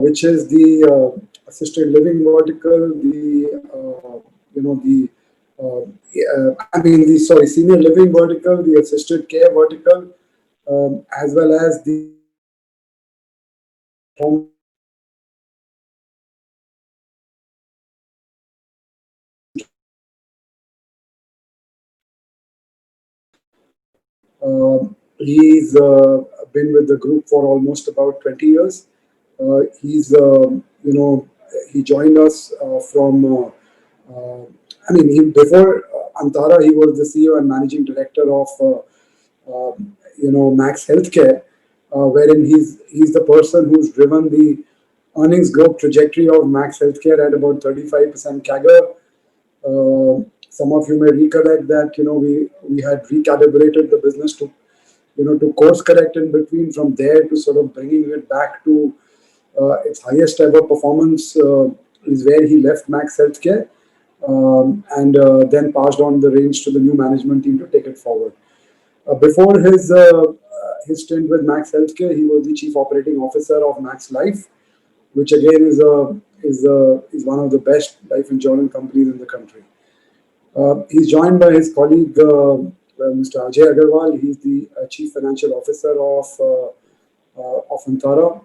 which is the assisted living vertical, the sorry, senior living vertical, the assisted care vertical, as well as the home. He's been with the group for almost about 20 years. He's, he joined us from, before Antara, he was the CEO and managing director of, Max Healthcare, wherein he's the person who's driven the earnings growth trajectory of Max Healthcare at about 35% CAGR. Some of you may recollect that we had recalibrated the business to to course correct in between. From there to sort of bringing it back to its highest ever performance is where he left Max Healthcare, and then passed on the reins to the new management team to take it forward. Before his stint with Max Healthcare, he was the chief operating officer of Max Life, which again is one of the best life insurance companies in the country. He's joined by his colleague, Mr. Ajay Agarwal. He's the Chief Financial Officer of Antara.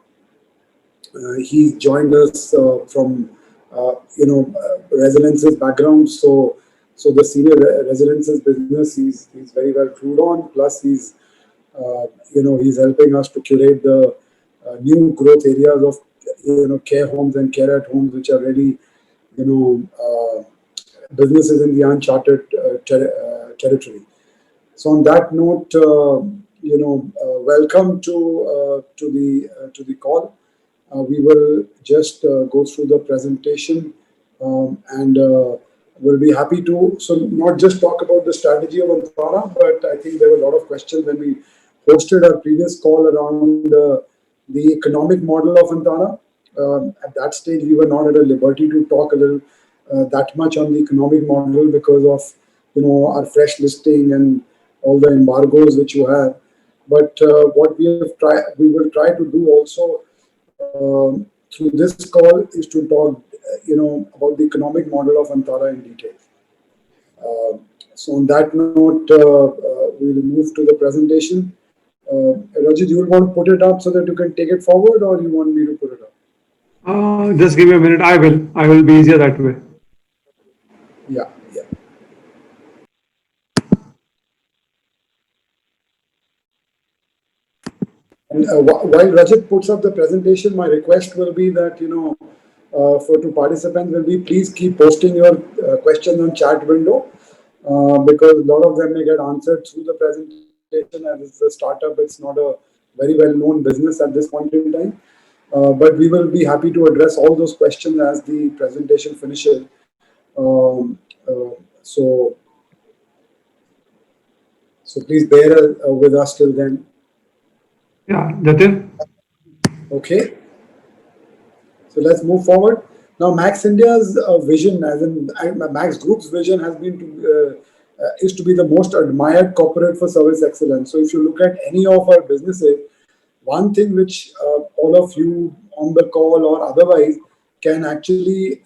He's joined us from Residences background. So the senior residences business he's very well clued on. Plus he's helping us to curate the new growth areas of care homes and care at homes, which are really you know uh, businesses in the uncharted territory. So on that note, welcome to the call. We will just go through the presentation, and we'll be happy to not just talk about the strategy of Antara, but I think there were a lot of questions when we hosted our previous call around the economic model of Antara. At that stage, we were not at a liberty to talk a little that much on the economic model because of our fresh listing and all the embargoes which you have. But what we will try to do also through this call is to talk, about the economic model of Antara in detail. Uh, so on that note, we'll move to the presentation. Rajit, you will want to put it up so that you can take it forward, or you want me to put it up? Just give me a minute. I will. I will be easier that way. Yeah, yeah. And while Rajat puts up the presentation, my request will be that for to participants will be please keep posting your questions on chat window, because a lot of them may get answered through the presentation. As it's a startup, it's not a very well known business at this point in time. But we will be happy to address all those questions as the presentation finishes. Um, uh, so so please bear with us till then. Yeah, Jatin. Okay. So let's move forward. Now, Max India's vision, as in Max Group's vision, has been is to be the most admired corporate for service excellence. So, if you look at any of our businesses, one thing which all of you on the call or otherwise can actually,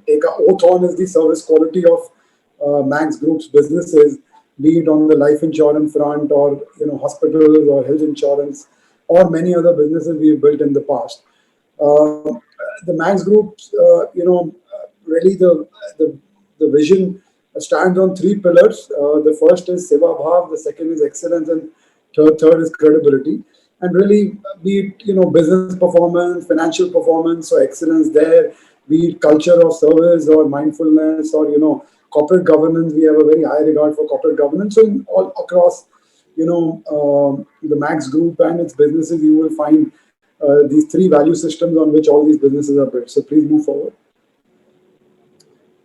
take a oath on is the service quality of Max Group's businesses, be it on the life insurance front or hospitals or health insurance or many other businesses we've built in the past. Uh, the Max Group, really the vision stands on three pillars. The first is Seva Bhav, the second is excellence, and third is credibility. And really, be it business performance, financial performance, or excellence there, be it culture of service or mindfulness or corporate governance. We have a very high regard for corporate governance. So in all across the Max Group and its businesses, you will find these three value systems on which all these businesses are built. So please move forward.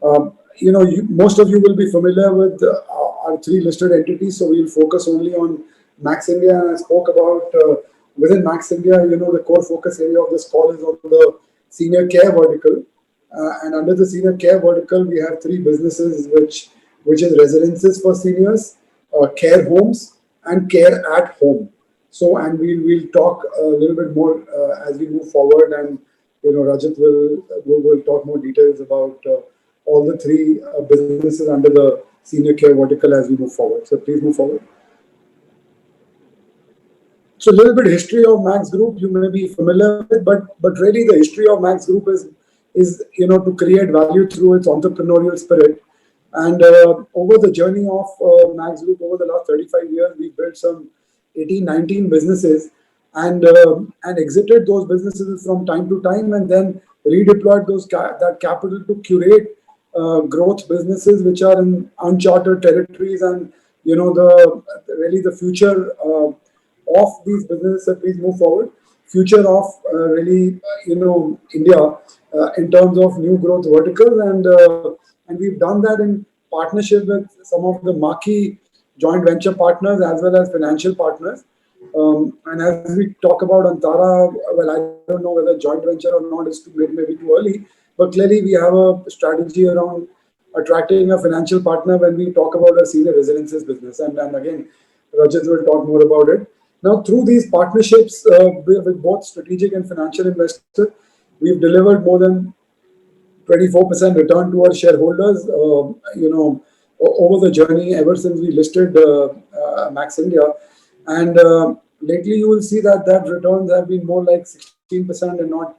Most of you will be familiar with our three listed entities, so we'll focus only on Max India. And I spoke about within Max India, the core focus area of this call is on the senior care vertical. And under the senior care vertical, we have three businesses, which is residences for seniors, care homes, and care at home. So, and we'll talk a little bit more as we move forward, and Rajat will talk more details about all the three businesses under the senior care vertical as we move forward. So please move forward. So a little bit history of Max Group you may be familiar with, but really the history of Max Group is to create value through its entrepreneurial spirit. And over the journey of Max Group over the last 35 years, we built some 18, 19 businesses, and exited those businesses from time to time, and then redeployed that capital to curate growth businesses which are in uncharted territories, and the really the future of these businesses. So please move forward. Future of really India in terms of new growth verticals, and we've done that in partnership with some of the marquee joint venture partners as well as financial partners. And as we talk about Antara, well, I don't know whether joint venture or not is maybe too early, but clearly we have a strategy around attracting a financial partner when we talk about a senior residences business. And again, Rajat will talk more about it. Now, through these partnerships with both strategic and financial investors, we've delivered more than 24% return to our shareholders, over the journey ever since we listed Max India. And lately, you will see that returns have been more like 16% and not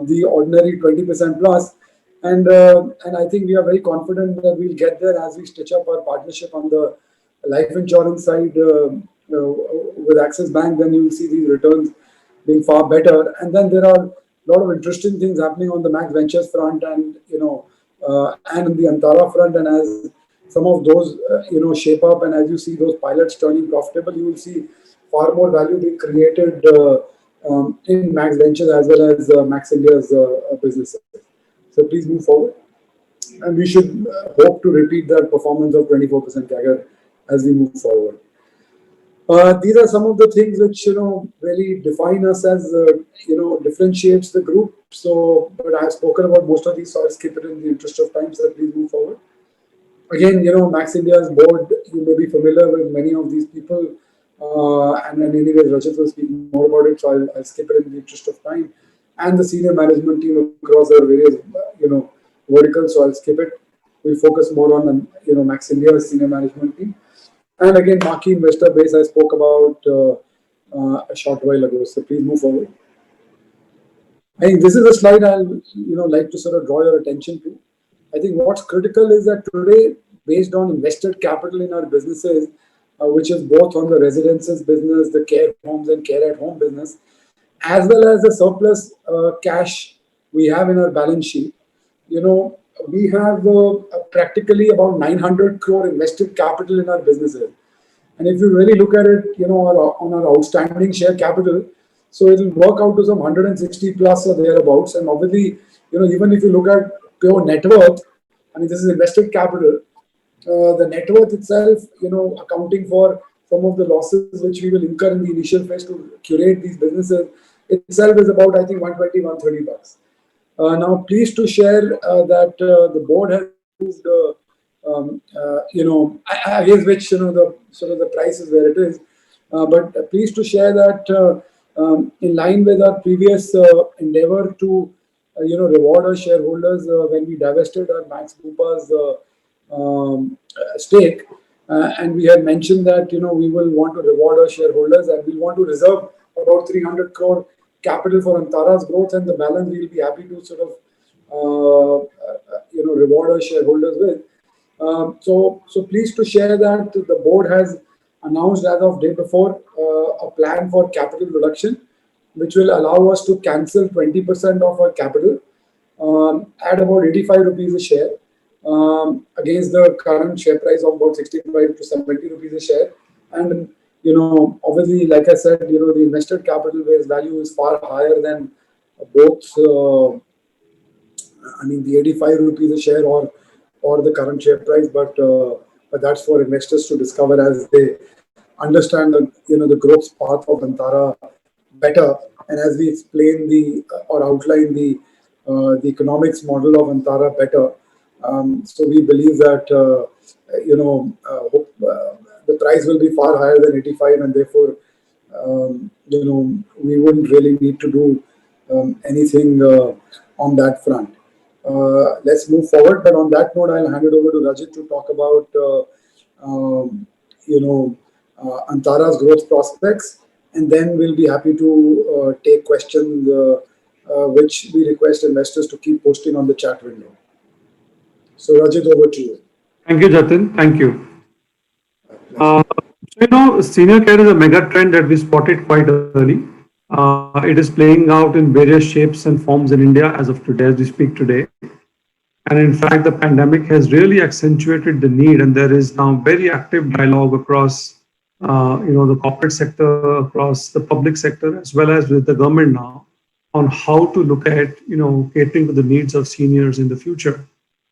the ordinary 20% plus. And I think we are very confident that we'll get there as we stitch up our partnership on the life insurance side with Axis Bank. Then you will see these returns being far better. And then there are a lot of interesting things happening on the Max Ventures front, and and in the Antara front. And as some of those shape up, and as you see those pilots turning profitable, you will see far more value being created in Max Ventures as well as Max India's businesses. So please move forward, and we should hope to repeat that performance of 24% CAGR as we move forward. These are some of the things which really define us as differentiates the group. So, but I've spoken about most of these, so I'll skip it in the interest of time. So please move forward. Again, Max India's board, you may be familiar with many of these people, and anyways, Rajat will speak more about it, so I'll skip it in the interest of time. And the senior management team across our various verticals, so I'll skip it. We'll focus more on Max India's senior management team. And again, marquee investor base I spoke about a short while ago. So please move forward. I think this is a slide I'll like to sort of draw your attention to. I think what's critical is that today, based on invested capital in our businesses, which is both on the residences business, the care homes and care at home business, as well as the surplus cash we have in our balance sheet, we have practically about 900 crore invested capital in our businesses. And if you really look at it, on our outstanding share capital, so it will work out to some 160 plus or thereabouts. And obviously, even if you look at pure net worth, I mean, this is invested capital. The net worth itself, accounting for some of the losses which we will incur in the initial phase to curate these businesses, itself is about, I think, 120, 130 bucks. Now, pleased to share that the board has approved, against which the sort of the price is where it is. But pleased to share that in line with our previous endeavor to reward our shareholders when we divested our Max Bupa's stake, and we had mentioned that we will want to reward our shareholders, and we want to reserve about 300 crore capital for Antara's growth, and the balance we will be happy to sort of reward our shareholders with. So pleased to share that the board has announced as of day before a plan for capital reduction, which will allow us to cancel 20% of our capital at about 85 rupees a share against the current share price of about 65 to 70 rupees a share. And obviously, like I said, the invested capital base value is far higher than both, the 85 rupees a share or the current share price. But that's for investors to discover as they understand the growth path of Antara better, and as we explain or outline the economics model of Antara better. So we believe that the price will be far higher than 85, and therefore we wouldn't really need to do anything on that front. Let's move forward. But on that note, I'll hand it over to Rajit to talk about Antara's growth prospects, and then we'll be happy to take questions, which we request investors to keep posting on the chat window. So, Rajit, over to you. Thank you, Jatin. Thank you. Pleasure. Senior care is a mega trend that we spotted quite early. It is playing out in various shapes and forms in India as of today, as we speak today. And in fact, the pandemic has really accentuated the need, and there is now very active dialogue across, the corporate sector, across the public sector, as well as with the government now, on how to look at, catering to the needs of seniors in the future.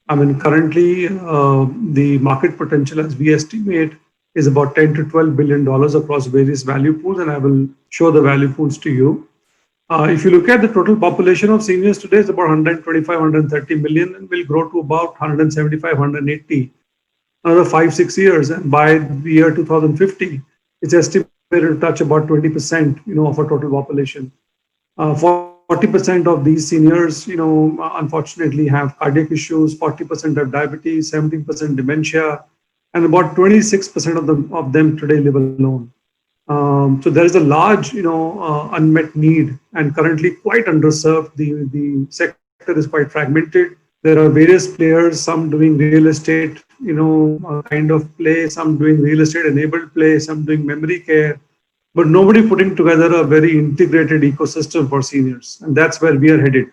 I mean, currently, the market potential, as we estimate, is about $10 to $12 billion across various value pools, and I will show the value pools to you. If you look at the total population of seniors today, it's about 125, 130 million, and will grow to about 175, 180 another 5-6 years. And by the year 2050, it's estimated to touch about 20%, of our total population. 40% of these seniors, unfortunately have cardiac issues, 40% have diabetes, 17% dementia, and about 26% of them today live alone. So there is a large, unmet need, and currently quite underserved. The sector is quite fragmented. There are various players, some doing real estate, kind of play, some doing real estate enabled play, some doing memory care, but nobody putting together a very integrated ecosystem for seniors, and that's where we are headed.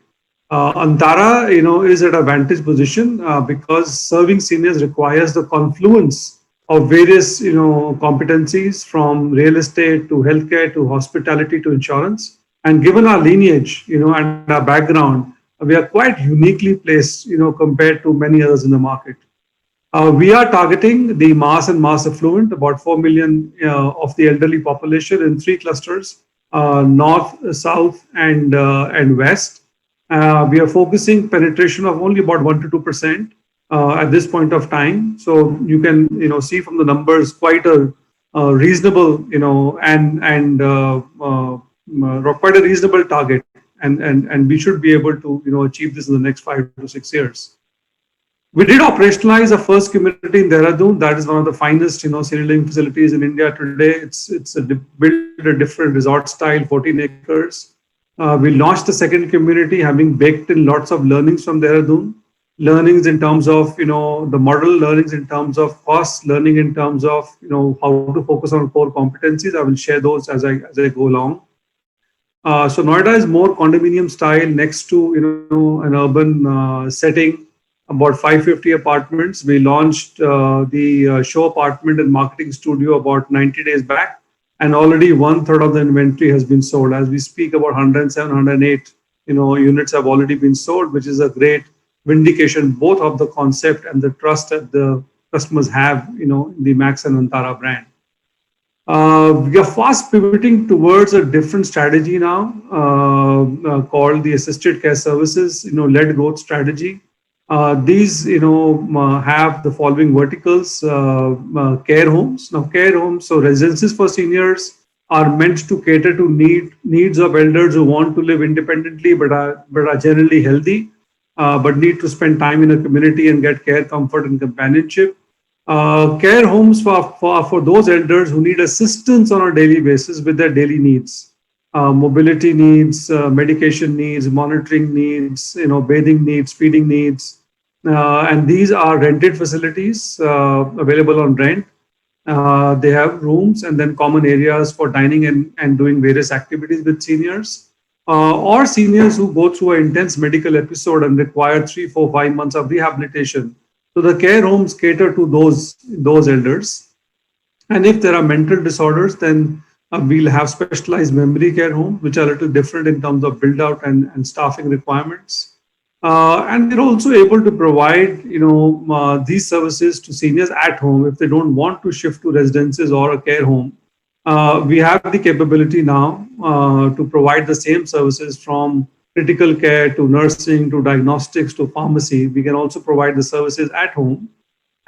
Antara, is at a vantage position because serving seniors requires the confluence of various, competencies from real estate to healthcare to hospitality to insurance. And given our lineage, and our background, we are quite uniquely placed, compared to many others in the market. We are targeting the mass and mass affluent, about 4 million of the elderly population in 3 clusters, north, south, and west. We are focusing penetration of only about 1 to 2% at this point of time. So you can see from the numbers quite a reasonable quite a reasonable target, and we should be able to achieve this in the next 5 to 6 years. We did operationalize our first community in Dehradun. That is one of the finest senior living facilities in India today. It's built a different resort style, 14 acres. We launched the second community, having baked in lots of learnings from Dehradun. Learnings in terms of the model, learnings in terms of cost, learning in terms of how to focus on core competencies. I will share those as I go along. So Noida is more condominium style, next to an urban setting, about 550 apartments. We launched the show apartment and marketing studio about 90 days back, and already 1/3 of the inventory has been sold. As we speak, about 107, 108 units have already been sold, which is a great vindication both of the concept and the trust that the customers have in the Max and Antara brand. We are fast pivoting towards a different strategy now, called the assisted care services led growth strategy. These have the following verticals: care homes. Now care homes, so residences for seniors, are meant to cater to needs of elders who want to live independently but are generally healthy, but need to spend time in a community and get care, comfort, and companionship. Care homes for those elders who need assistance on a daily basis with their daily needs, mobility needs, medication needs, monitoring needs, bathing needs, feeding needs, and these are rented facilities available on rent. They have rooms and then common areas for dining and doing various activities with seniors. Or seniors who go through an intense medical episode and require 3, 4, 5 months of rehabilitation. So the care homes cater to those elders. And if there are mental disorders, then we'll have specialized memory care homes, which are a little different in terms of build out and staffing requirements. And they're also able to provide these services to seniors at home if they don't want to shift to residences or a care home. We have the capability now to provide the same services, from critical care to nursing to diagnostics to pharmacy. We can also provide the services at home.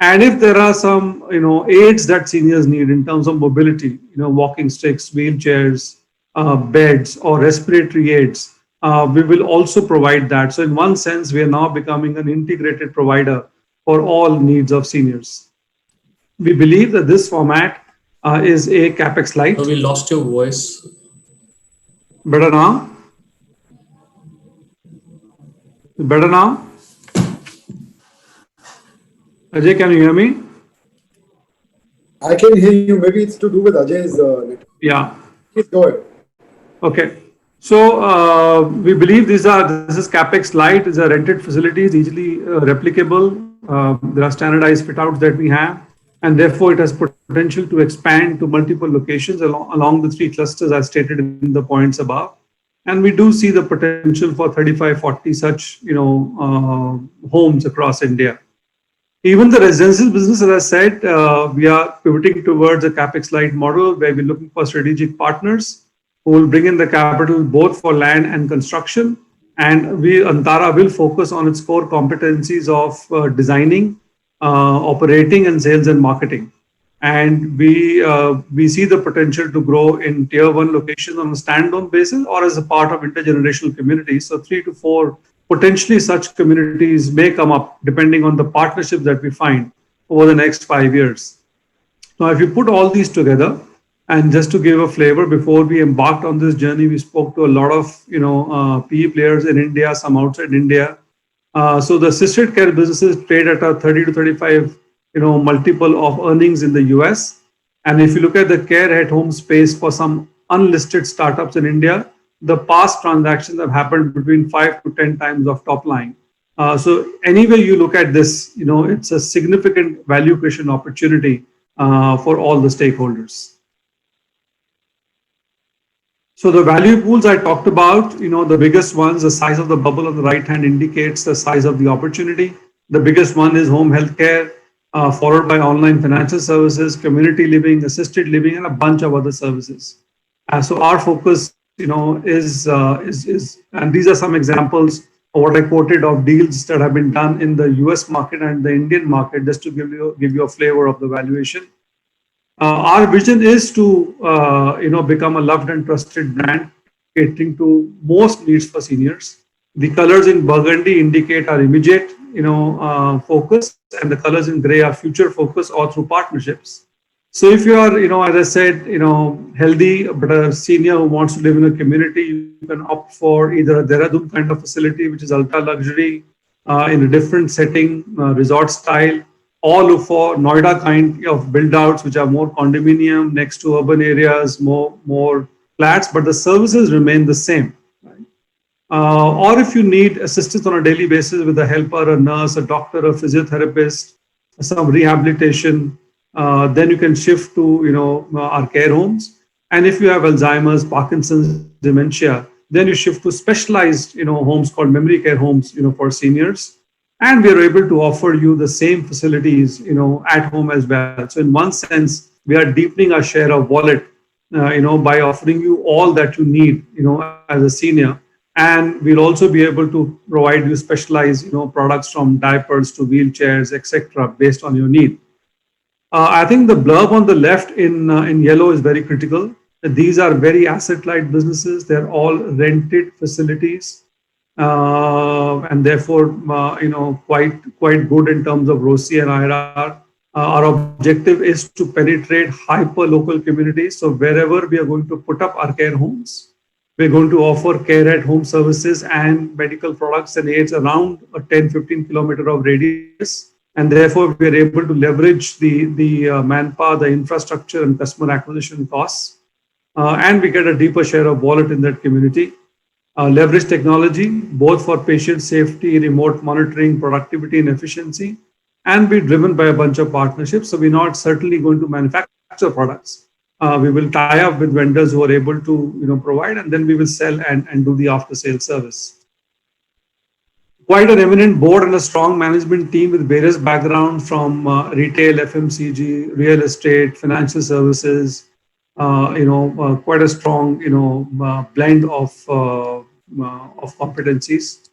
And if there are some, aids that seniors need in terms of mobility, walking sticks, wheelchairs, beds, or respiratory aids, we will also provide that. So, in one sense, we are now becoming an integrated provider for all needs of seniors. We believe that this format is a capex light. We lost your voice. Better now? Better now? Ajay, can you hear me? I can hear you. Maybe it's to do with Ajay's network. Yeah. Please go ahead. Okay. So we believe this is capex light. These are rented facilities, easily replicable. There are standardized fit outs that we have, and therefore it has potential to expand to multiple locations along the three clusters as stated in the points above. And we do see the potential for 35, 40 such homes across India. Even the residential business, as I said, we are pivoting towards a capex light model where we're looking for strategic partners who will bring in the capital both for land and construction. And Antara will focus on its core competencies of designing, operating, and sales and marketing. And we see the potential to grow in tier one locations on a standalone basis or as a part of intergenerational communities. So 3 to 4 potentially such communities may come up depending on the partnerships that we find over the next 5 years. Now, if you put all these together, and just to give a flavor, before we embarked on this journey, we spoke to a lot of PE players in India, some outside India. So the assisted care businesses trade at a 30 to 35 multiple of earnings in the US. And if you look at the care at home space for some unlisted startups in India, the past transactions have happened between 5 to 10 times of top line. So anyway you look at this, it's a significant value creation opportunity for all the stakeholders. So the value pools I talked about, the biggest ones, the size of the bubble on the right hand indicates the size of the opportunity. The biggest one is home health care, followed by online financial services, community living, assisted living, and a bunch of other services. So our focus, is, and these are some examples of what I quoted of deals that have been done in the US market and the Indian market, just to give you a flavor of the valuation. Our vision is to, become a loved and trusted brand catering to most needs for seniors. The colors in burgundy indicate our immediate, focus, and the colors in gray are future focus or through partnerships. So if you are, as I said, healthy, but a senior who wants to live in a community, you can opt for either a Dehradun kind of facility, which is ultra luxury, in a different setting, resort style, or look for Noida kind of build outs, which are more condominium next to urban areas, more flats, but the services remain the same. Right? Or if you need assistance on a daily basis with a helper, a nurse, a doctor, a physiotherapist, some rehabilitation, then you can shift to our care homes. And if you have Alzheimer's, Parkinson's, dementia, then you shift to specialized homes called memory care homes for seniors. And we are able to offer you the same facilities at home as well. So in one sense, we are deepening our share of wallet by offering you all that you need as a senior. And we'll also be able to provide you specialized products from diapers to wheelchairs, etc., based on your need. I think the blurb on the left in yellow is very critical. These are very asset-light businesses. They're all rented facilities, and therefore, quite good in terms of ROCE and IRR. Our objective is to penetrate hyper-local communities. So wherever we are going to put up our care homes, we're going to offer care at home services and medical products and aids around a 10-15 kilometer of radius. And therefore, we are able to leverage the manpower, the infrastructure, and customer acquisition costs. And we get a deeper share of wallet in that community. Leverage technology, both for patient safety, remote monitoring, productivity, and efficiency, and be driven by a bunch of partnerships. So we're not certainly going to manufacture products. We will tie up with vendors who are able to provide, and then we will sell and do the after-sale service. Quite an eminent board and a strong management team with various backgrounds from retail, FMCG, real estate, financial services. Quite a strong blend of competencies.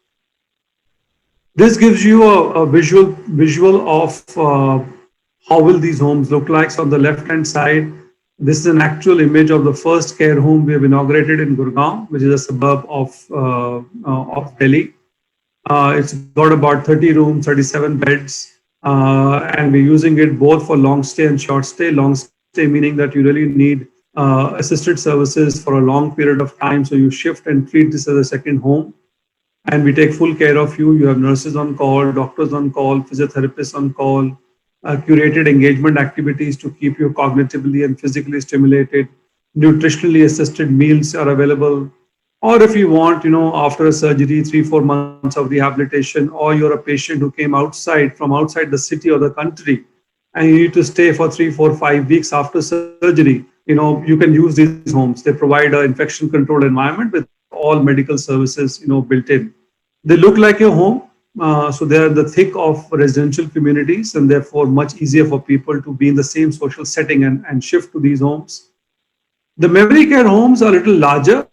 This gives you a visual of how will these homes look like. So on the left hand side, this is an actual image of the first care home we have inaugurated in Gurgaon, which is a suburb of Delhi. It's got about 30 rooms, 37 beds, and we're using it both for long stay and short stay. Long stay meaning that you really need assisted services for a long period of time. So you shift and treat this as a second home, and we take full care of you. You have nurses on call, doctors on call, physiotherapists on call, curated engagement activities to keep you cognitively and physically stimulated. Nutritionally assisted meals are available. Or if you want, after a surgery, 3-4 months of rehabilitation, or you're a patient who came from outside the city or the country, and you need to stay for 3, 4, 5 weeks after surgery, you can use these homes. They provide an infection controlled environment with all medical services, built in. They look like a home, so they are in the thick of residential communities, and therefore much easier for people to be in the same social setting and shift to these homes. The memory care homes are a little larger,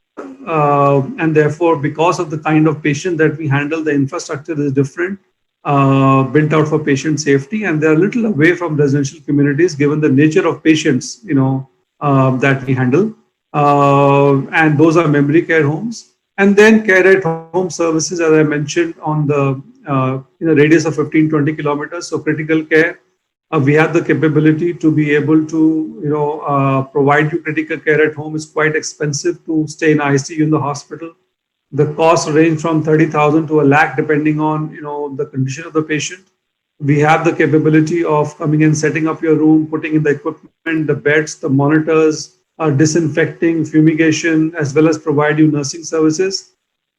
and therefore, because of the kind of patient that we handle, the infrastructure is different, built out for patient safety, and they're a little away from residential communities given the nature of patients, that we handle. And those are memory care homes. And then care at home services, as I mentioned, on the in a radius of 15-20 kilometers. So critical care, we have the capability to be able to provide you critical care at home. Is quite expensive to stay in ICU in the hospital. The costs range from 30,000 to a lakh depending on the condition of the patient. We have the capability of coming and setting up your room, putting in the equipment, the beds, the monitors, disinfecting, fumigation, as well as provide you nursing services.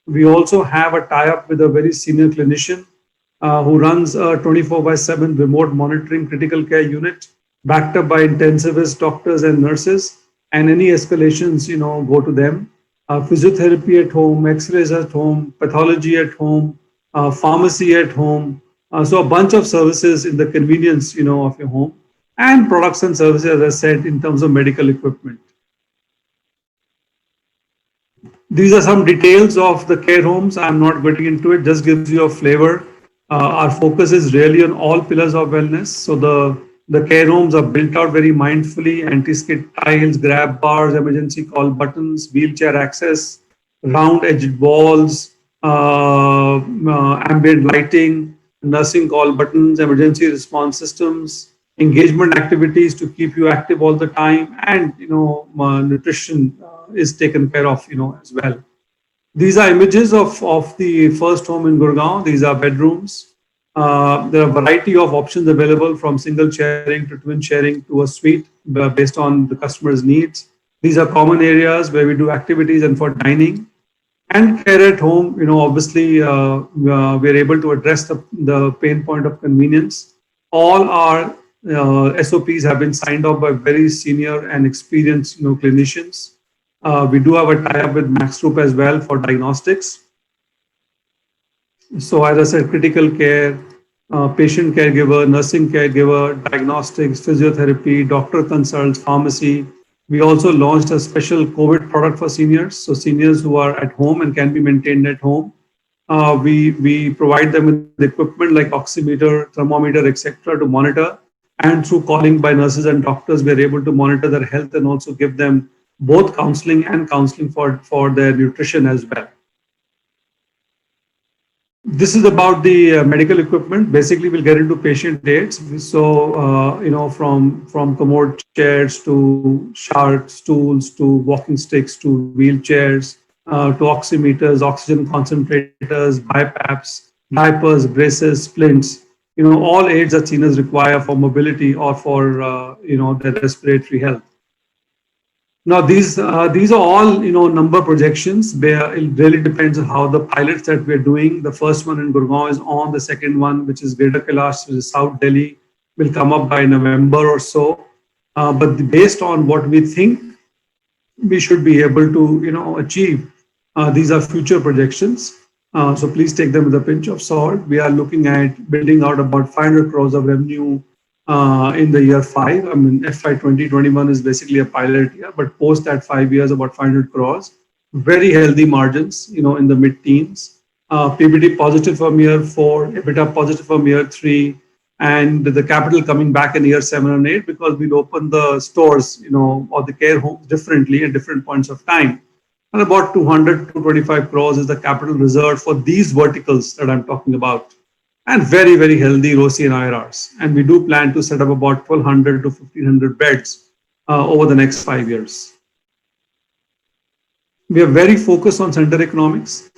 We also have a tie-up with a very senior clinician who runs a 24/7 remote monitoring critical care unit, backed up by intensivists, doctors, and nurses. And any escalations, go to them. Physiotherapy at home, X-rays at home, pathology at home, pharmacy at home. So a bunch of services in the convenience, of your home, and products and services, as I said, in terms of medical equipment. These are some details of the care homes. I'm not getting into it, just gives you a flavor. Our focus is really on all pillars of wellness. So the care homes are built out very mindfully: anti-skid tiles, grab bars, emergency call buttons, wheelchair access, round-edged walls, ambient lighting, nursing call buttons, emergency response systems, engagement activities to keep you active all the time, and nutrition is taken care of as well. These are images of the first home in Gurgaon. These are bedrooms. There are a variety of options available, from single sharing to twin sharing to a suite, based on the customer's needs. These are common areas where we do activities and for dining. And care at home, obviously, we're able to address the pain point of convenience. All our SOPs have been signed off by very senior and experienced clinicians. We do have a tie-up with Max Group as well for diagnostics. So as I said, critical care, patient caregiver, nursing caregiver, diagnostics, physiotherapy, doctor consults, pharmacy. We also launched a special COVID product for seniors. So seniors who are at home and can be maintained at home. We provide them with equipment like oximeter, thermometer, etc. to monitor. And through calling by nurses and doctors, we're able to monitor their health and also give them both counseling and counseling for their nutrition as well. This is about the medical equipment. Basically, we'll get into patient aids. So, from commode chairs to shark stools to walking sticks to wheelchairs to oximeters, oxygen concentrators, BiPAPs, diapers, braces, splints. All aids that seniors require for mobility or for their respiratory health. Now, these are all number projections. It really depends on how the pilots that we're doing. The first one in Gurgaon is on. The second one, which is Greater Kailash, which is South Delhi, will come up by November or so. But based on what we think we should be able to achieve, these are future projections. So please take them with a pinch of salt. We are looking at building out about 500 crores of revenue in the year 5. I mean, FY 2021 is basically a pilot year, but post that 5 years, about 500 crores. Very healthy margins, in the mid-teens. PBT positive from year 4, EBITDA positive from year 3, and the capital coming back in year 7 and 8 because we'll open the stores, or the care homes differently at different points of time. And about 200 to 25 crores is the capital reserved for these verticals that I'm talking about. And very, very healthy ROCE and IRRs. And we do plan to set up about 1,200 to 1,500 beds over the next 5 years. We are very focused on center economics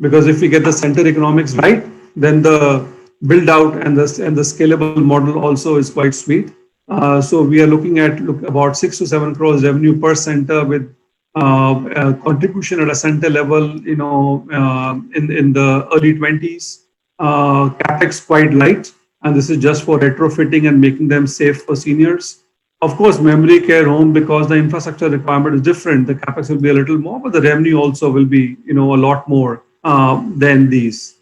because if we get the center economics right, then the build out and the scalable model also is quite sweet. So we are looking at about 6 to 7 crores revenue per center with contribution at a center level, in the early 20s. Capex quite light, and this is just for retrofitting and making them safe for seniors. Of course, memory care home, because the infrastructure requirement is different, the capex will be a little more, but the revenue also will be, a lot more than these.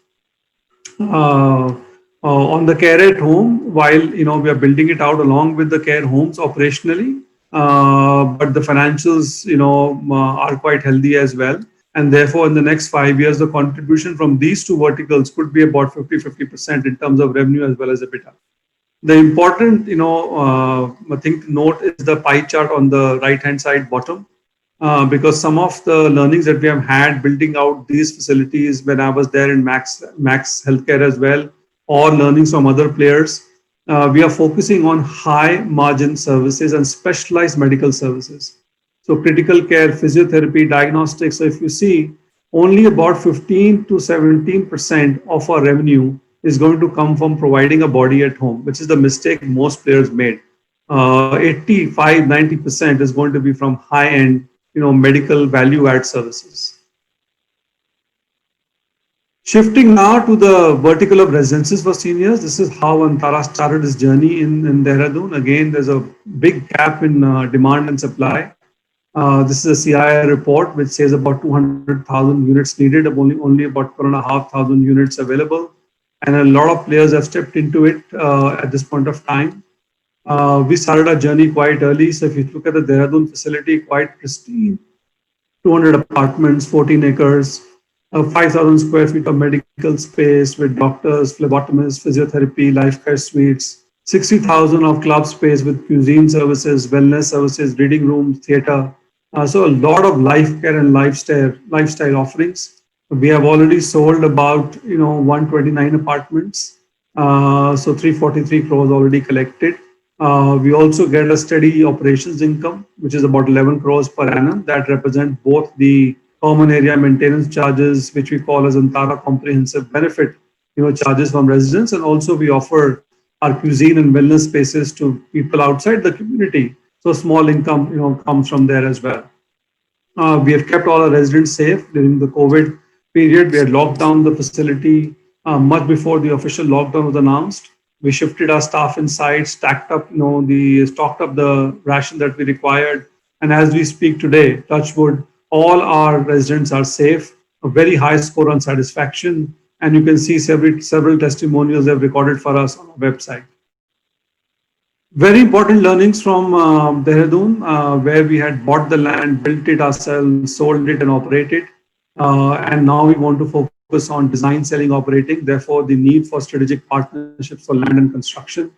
On the care at home, while we are building it out along with the care homes operationally, but the financials, are quite healthy as well. And therefore, in the next 5 years, the contribution from these two verticals could be about 50% in terms of revenue as well as EBITDA. The important, thing to note is the pie chart on the right-hand side bottom, because some of the learnings that we have had building out these facilities when I was there in Max Healthcare as well, or learnings from other players, we are focusing on high margin services and specialized medical services. So critical care, physiotherapy, diagnostics. So if you see, only about 15 to 17% of our revenue is going to come from providing a body at home, which is the mistake most players made. 85, 90% is going to be from high-end, medical value-add services. Shifting now to the vertical of residences for seniors, this is how Antara started its journey in Dehradun. Again, there's a big gap in demand and supply. This is a CII report which says about 200,000 units needed, only about 1,500 units available. And a lot of players have stepped into it at this point of time. We started our journey quite early. So if you look at the Dehradun facility, quite pristine, 200 apartments, 14 acres, 5,000 square feet of medical space with doctors, phlebotomists, physiotherapy, life care suites, 60,000 of club space with cuisine services, wellness services, reading rooms, theater. So a lot of life care and lifestyle offerings. We have already sold about 129 apartments. So 343 crores already collected. We also get a steady operations income, which is about 11 crores per annum. That represents both the common area maintenance charges, which we call as Antara comprehensive benefit, charges from residents, and also we offer our cuisine and wellness spaces to people outside the community. So small income, comes from there as well. We have kept all our residents safe during the COVID period. We had locked down the facility much before the official lockdown was announced. We shifted our staff inside, stocked up the ration that we required. And as we speak today, touch wood, all our residents are safe, a very high score on satisfaction. And you can see several testimonials they've recorded for us on our website. Very important learnings from Dehradun, where we had bought the land, built it ourselves, sold it and operated. And now we want to focus on design, selling, operating. Therefore, the need for strategic partnerships for land and construction.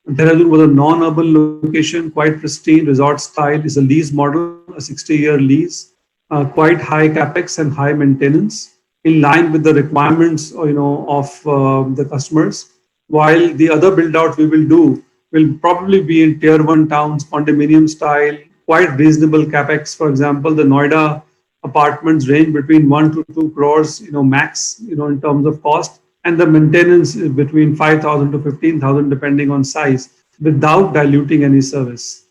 Dehradun was a non-urban location, quite pristine, resort style. Is a lease model, a 60-year lease, quite high capex and high maintenance, in line with the requirements, of the customers. While the other build-out we will do will probably be in tier 1 towns, condominium style, quite reasonable capex. For example, the Noida apartments range between 1 to 2 crores, max, in terms of cost, and the maintenance is between 5,000 to 15,000 depending on size, without diluting any service.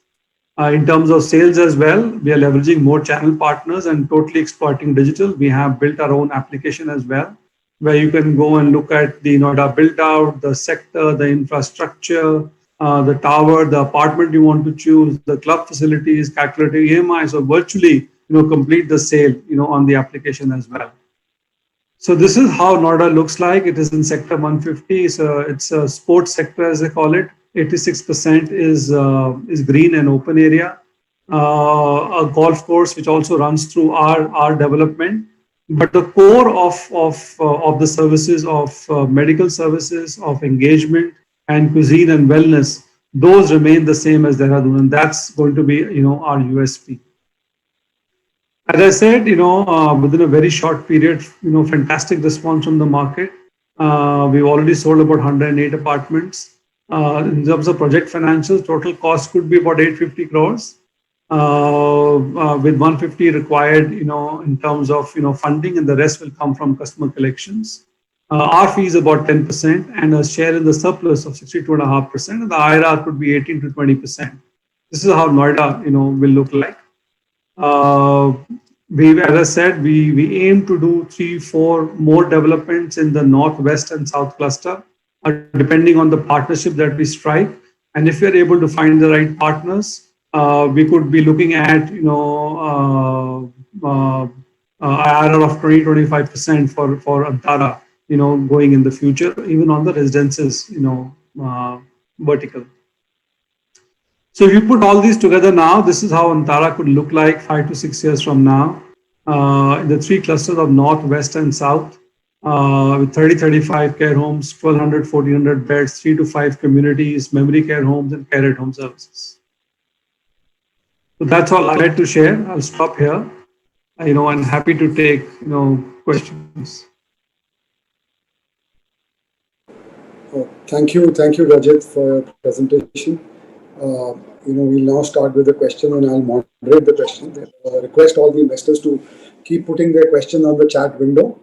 In terms of sales as well, we are leveraging more channel partners and totally exploiting digital. We have built our own application as well, where you can go and look at the Noida build out, the sector, the infrastructure, the tower, the apartment you want to choose, the club facilities, calculating EMI. So virtually, complete the sale, on the application as well. So this is how Noida looks like. It is in sector 150. So it's a sports sector, as they call it. 86% is green and open area. A golf course which also runs through our development. but the core of the services of medical services, of engagement and cuisine and wellness, those remain the same as Dehradun, and that's going to be our USP. As I said, within a very short period, fantastic response from the market. We've already sold about 108 apartments. In terms of project financials, total cost could be about 850 crores, with 150 required, in terms of, funding, and the rest will come from customer collections. Our fee is about 10% and a share in the surplus of 62.5%, and the IRR could be 18 to 20%. This is how Noida, will look like. As I said, we aim to do 3-4 more developments in the northwest and south cluster, depending on the partnership that we strike. And if we are able to find the right partners, we could be looking at IRR of 20-25% for Antara, going in the future, even on the residences, vertical. So if you put all these together now, this is how Antara could look like 5 to 6 years from now. In the 3 clusters of north, west, and south, with 30-35 care homes, 1,200-1,400 beds, 3 to 5 communities, memory care homes, and care at home services. So that's all I had to share. I'll stop here. I'm happy to take questions. Oh, thank you, Rajat, for your presentation. We'll now start with the question, and I'll moderate the question. Request all the investors to keep putting their question on the chat window.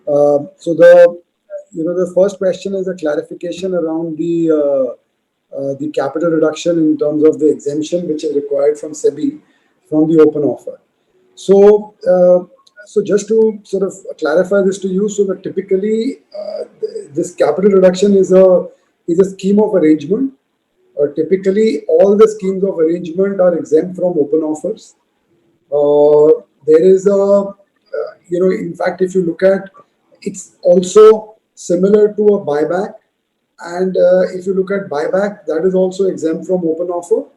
So the first question is a clarification around the capital reduction in terms of the exemption which is required from SEBI from the open offer. So just to sort of clarify this to you, so that typically this capital reduction is a scheme of arrangement. Typically, all the schemes of arrangement are exempt from open offers. There is in fact, if you look at, it's also similar to a buyback. And if you look at buyback, that is also exempt from open offer.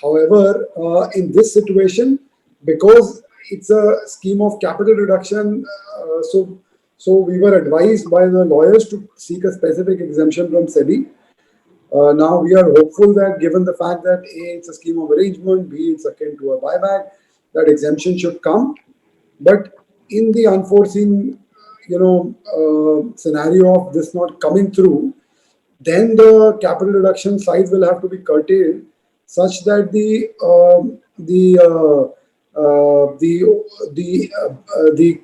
However, in this situation, because it's a scheme of capital reduction, so we were advised by the lawyers to seek a specific exemption from SEBI. Now we are hopeful that given the fact that A, it's a scheme of arrangement, B, it's akin to a buyback, that exemption should come. But in the unforeseen, scenario of this not coming through, then the capital reduction size will have to be curtailed such that the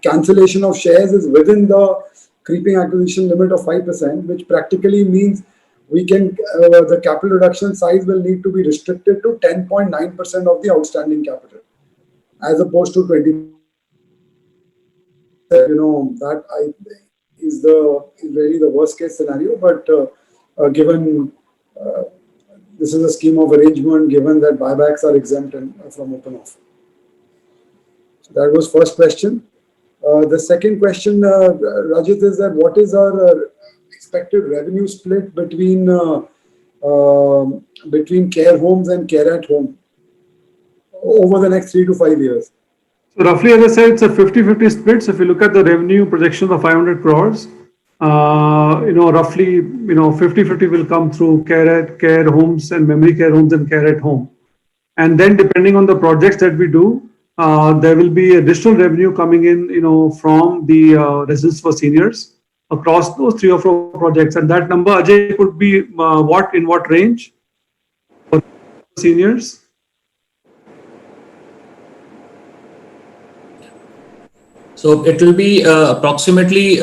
cancellation of shares is within the creeping acquisition limit of 5%, which practically means we can the capital reduction size will need to be restricted to 10.9% of the outstanding capital, as opposed to 20%. That is really the worst case scenario. But given this is a scheme of arrangement, given that buybacks are exempt from open offer. So that was first question. The second question, Rajat, is that what is our expected revenue split between care homes and care at home over the next 3 to 5 years? So roughly, as I said, it's a 50-50 split. So if you look at the revenue projection of 500 crores, roughly, 50-50 will come through care homes and memory care homes and care at home. And then depending on the projects that we do, there will be additional revenue coming in, from the residence for seniors across those 3 or 4 projects. And that number, Ajay, could be in what range for seniors? So it will be approximately,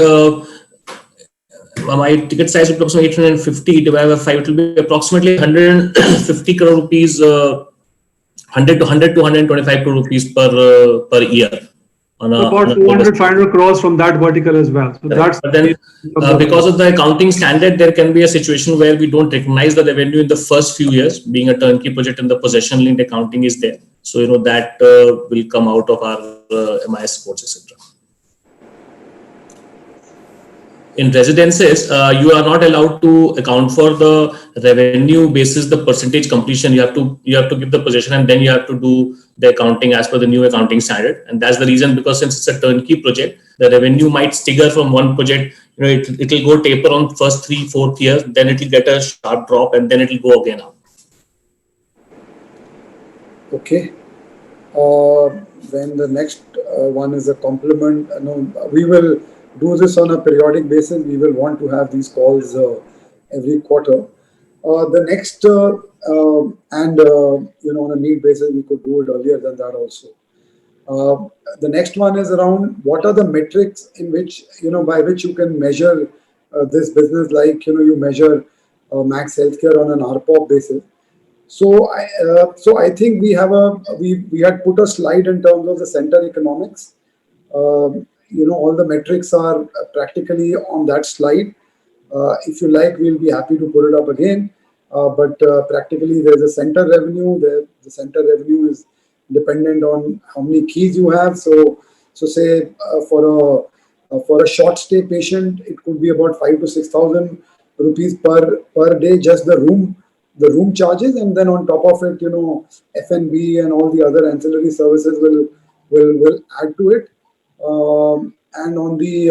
my ticket size will be approximately 850 divided by 5. It will be approximately 150 crore rupees, 100 to 125 crore rupees per year. About 200-500 crores from that vertical as well. So that's. But then, because of the accounting standard, there can be a situation where we don't recognize the revenue in the first few years. Being a turnkey project and the possession linked accounting is there, so that will come out of our MIS sports, etc. In residences, you are not allowed to account for the revenue basis the percentage completion. You have to give the possession, and then you have to do the accounting as per the new accounting standard. And that's the reason, because since it's a turnkey project, the revenue might stagger from one project. It will go taper on first 3-4 years, then it will get a sharp drop, and then it will go again up. Okay. Then the next one is a complement. We will do this on a periodic basis. We will want to have these calls every quarter. The next, on a need basis, we could do it earlier than that also. The next one is around what are the metrics in which, by which you can measure this business, like, you measure Max Healthcare on an RPOP basis. So I think we had put a slide in terms of the center economics. All the metrics are practically on that slide. If you like, we'll be happy to put it up again. But practically, there's a center revenue. The center revenue is dependent on how many keys you have. So say for a short stay patient, it could be about 5,000 to 6,000 rupees per day, just the room charges, and then on top of it, F&B and all the other ancillary services will add to it. And on the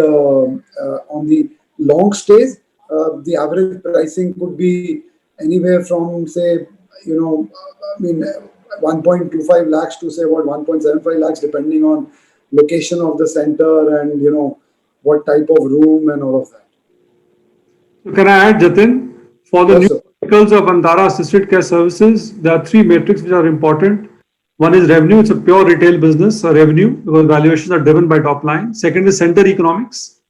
long stays, the average pricing could be anywhere from, say, 1.25 lakhs to say about 1.75 lakhs, depending on location of the center and what type of room and all of that. So can I add, Jatin? For the Yes, new sir. verticals of Antara Assisted Care Services, there are three metrics which are important. One is revenue. It's a pure retail business, so revenue, because valuations are driven by top line. Second is center economics,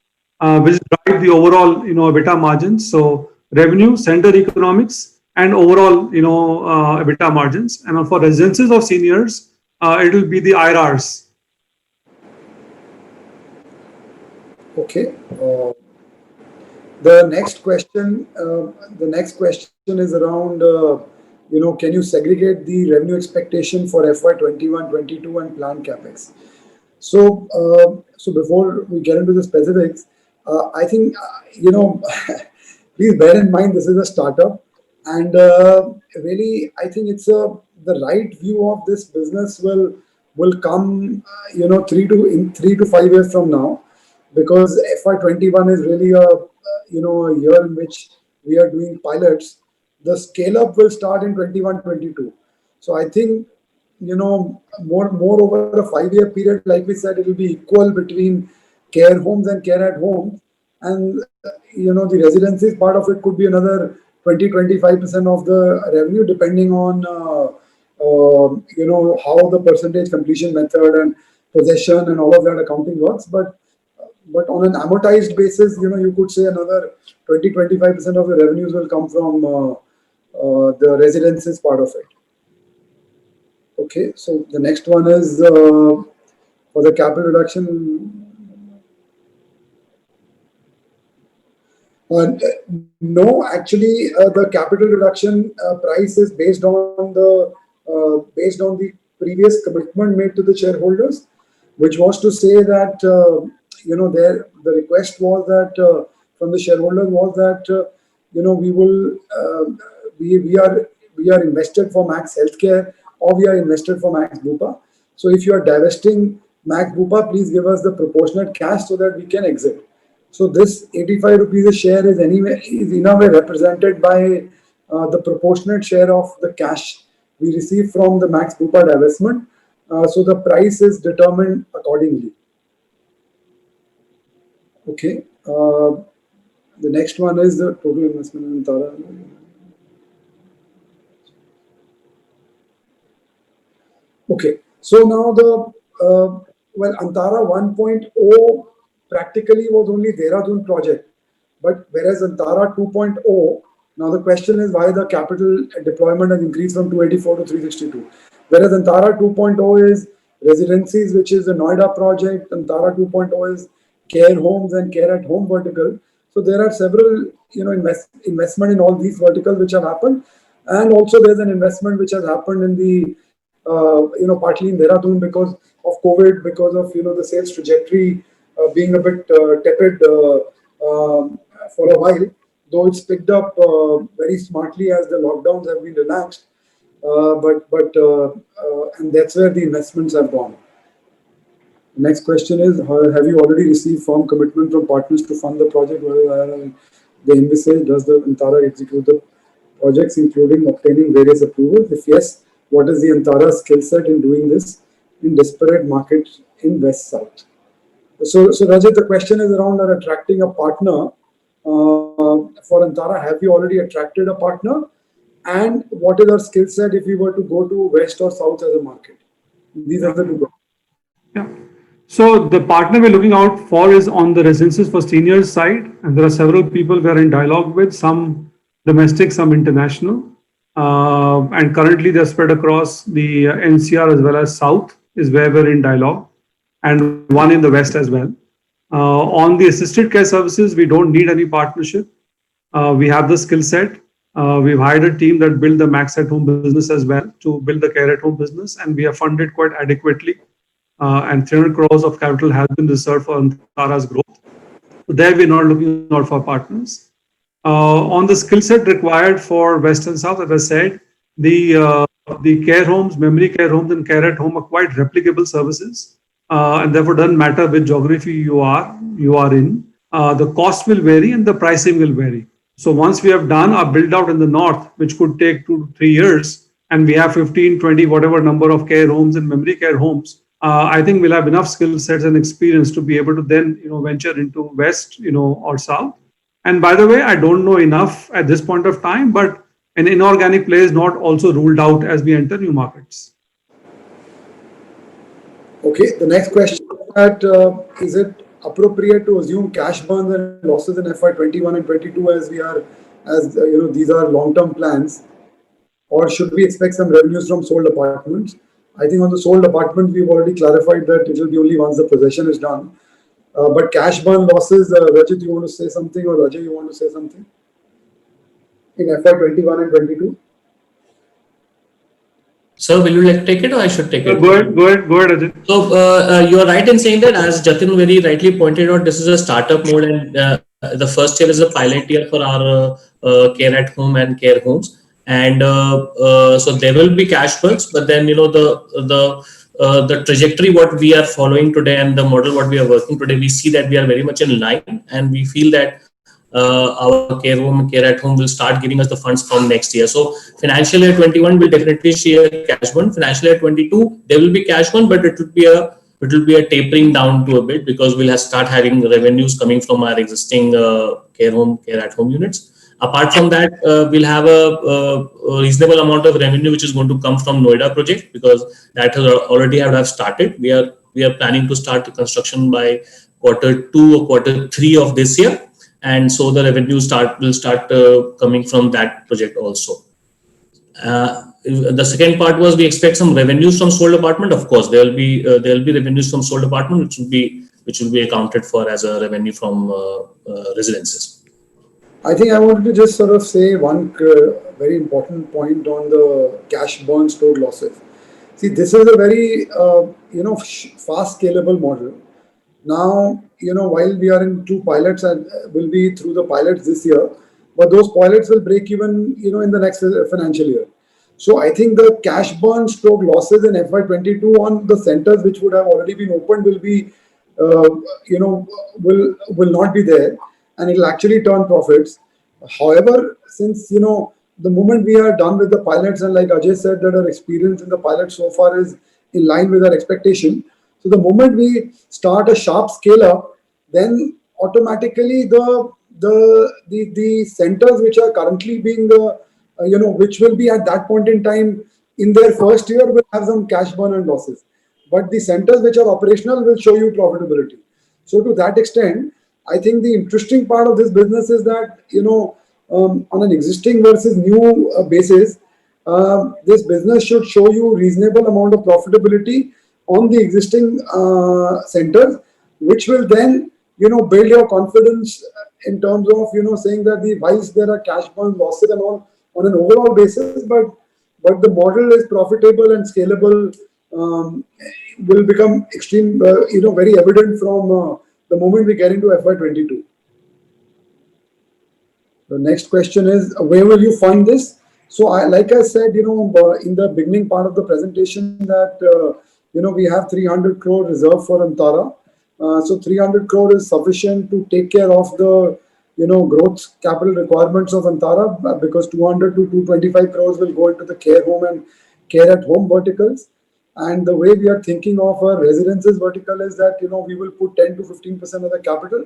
which drive the overall, EBITDA margins. So revenue, center economics, and overall, EBITDA margins. And for residences of seniors, it will be the IRRs. Okay. The next question is around, can you segregate the revenue expectation for FY21, 22 and planned capex? So before we get into the specifics, I think, please bear in mind this is a startup, and really I think it's the right view of this business will come, 3 to 5 years from now, because FY21 is really a year in which we are doing pilots. The scale up will start in 21, 22. So I think, more over a 5-year period, like we said, it will be equal between care homes and care at home. And, the residencies part of it could be another 20-25% of the revenue, depending on, how the percentage completion method and possession and all of that accounting works. But on an amortized basis, you could say another 20-25% of the revenues will come from the residences part of it. Okay, so the next one is for the capital reduction. No, actually, the capital reduction price is based on the previous commitment made to the shareholders, which was to say that the request was that from the shareholders was that we are invested for Max Healthcare, or we are invested for Max Bupa. So if you are divesting Max Bupa, please give us the proportionate cash so that we can exit. So this 85 rupees a share is in a way represented by the proportionate share of the cash we receive from the Max Bupa divestment. So the price is determined accordingly. Okay. The next one is the total investment in Antara. Okay. So now Antara 1.0 practically was only Dehradun project, but whereas Antara 2.0, now the question is why the capital deployment has increased from 284 to 362. Whereas Antara 2.0 is residencies, which is the Noida project. Antara 2.0 is care homes and care at home vertical. So there are several, investment in all these verticals which have happened, and also there's an investment which has happened in the, partly in Dehradun because of COVID, because of the sales trajectory being a bit tepid for a while. though it's picked up very smartly as the lockdowns have been relaxed. And that's where the investments have gone. The next question is, have you already received firm commitment from partners to fund the project? The envisage, does the Antara execute the projects, including obtaining various approvals? If yes, what is the Antara skill set in doing this in disparate markets in West South? So Rajat, the question is around attracting a partner. For Antara, have you already attracted a partner? And what is our skill set if we were to go to West or South as a market? These are the two questions. Yeah. So the partner we're looking out for is on the residences for seniors side, and there are several people we are in dialogue with, some domestic, some international. And currently they're spread across the NCR as well as South is where we're in dialogue, and one in the West as well. On the assisted care services, we don't need any partnership. We have the skill set. We've hired a team that built the Max at Home business as well to build the care at home business, and we are funded quite adequately. And 300 crores of capital has been reserved for Antara's growth. So there we're not looking out for partners. On the skill set required for West and South, as I said, the care homes, memory care homes and care at home are quite replicable services. And therefore doesn't matter which geography you are in. The cost will vary and the pricing will vary. So once we have done our build out in the north, which could take 2 to 3 years, and we have 15, 20, whatever number of care homes and memory care homes, I think we'll have enough skill sets and experience to be able to then, venture into West, or South. And by the way, I don't know enough at this point of time, but an inorganic play is not also ruled out as we enter new markets. Okay, the next question is that is it appropriate to assume cash burns and losses in FY21 and 22 these are long-term plans, or should we expect some revenues from sold apartments? I think on the sold apartments, we've already clarified that it will be only once the possession is done. But cash burn losses, Rajat, you want to say something, or Rajay, you want to say something? In FY21 and 22? Sir, will you like to take it or I should take it? Go ahead, Ajay. So you are right in saying that, as Jatin very rightly pointed out, this is a startup mode, and the first year is a pilot year for our care at home and care homes. And so there will be cash burns, but then the trajectory what we are following today and the model what we are working today, we see that we are very much in line, and we feel that our care home and care at home will start giving us the funds from next year. So financial year 21 will definitely see a cash burn. Financial year 22 there will be cash burn, but it will be a tapering down to a bit, because we'll start having revenues coming from our existing care at home units. Apart from that, we'll have a reasonable amount of revenue which is going to come from Noida project, because that has already have started. We are planning to start the construction by Q2 or Q3 of this year, and so the revenue will start coming from that project also. The second part was, we expect some revenues from sold apartment. Of course, there will be revenues from sold apartment, which will be accounted for as a revenue from residences. I think I wanted to just sort of say one very important point on the cash burn stored losses. See, this is a very fast scalable model. Now, while we are in 2 pilots and will be through the pilots this year, but those pilots will break even, in the next financial year. So I think the cash burn stored losses in FY22 on the centers which would have already been opened will be, will not be there, and it will actually turn profits. However, since the moment we are done with the pilots, and like Ajay said, that our experience in the pilot so far is in line with our expectation. So the moment we start a sharp scale up, then automatically the centers which are currently being which will be at that point in time in their first year will have some cash burn and losses. But the centers which are operational will show you profitability. So to that extent, I think the interesting part of this business is that, on an existing versus new basis, this business should show you reasonable amount of profitability on the existing centers, which will then, build your confidence in terms of, saying that whilst there are cash burn losses and all on an overall basis, but the model is profitable and scalable, will become extreme, very evident from the moment we get into FY22. The next question is, where will you fund this? So, like I said, in the beginning part of the presentation, that we have 300 crore reserve for Antara. So, 300 crore is sufficient to take care of the growth capital requirements of Antara, because 200 to 225 crores will go into the care home and care at home verticals. And the way we are thinking of a residences vertical is that we will put 10 to 15% of the capital,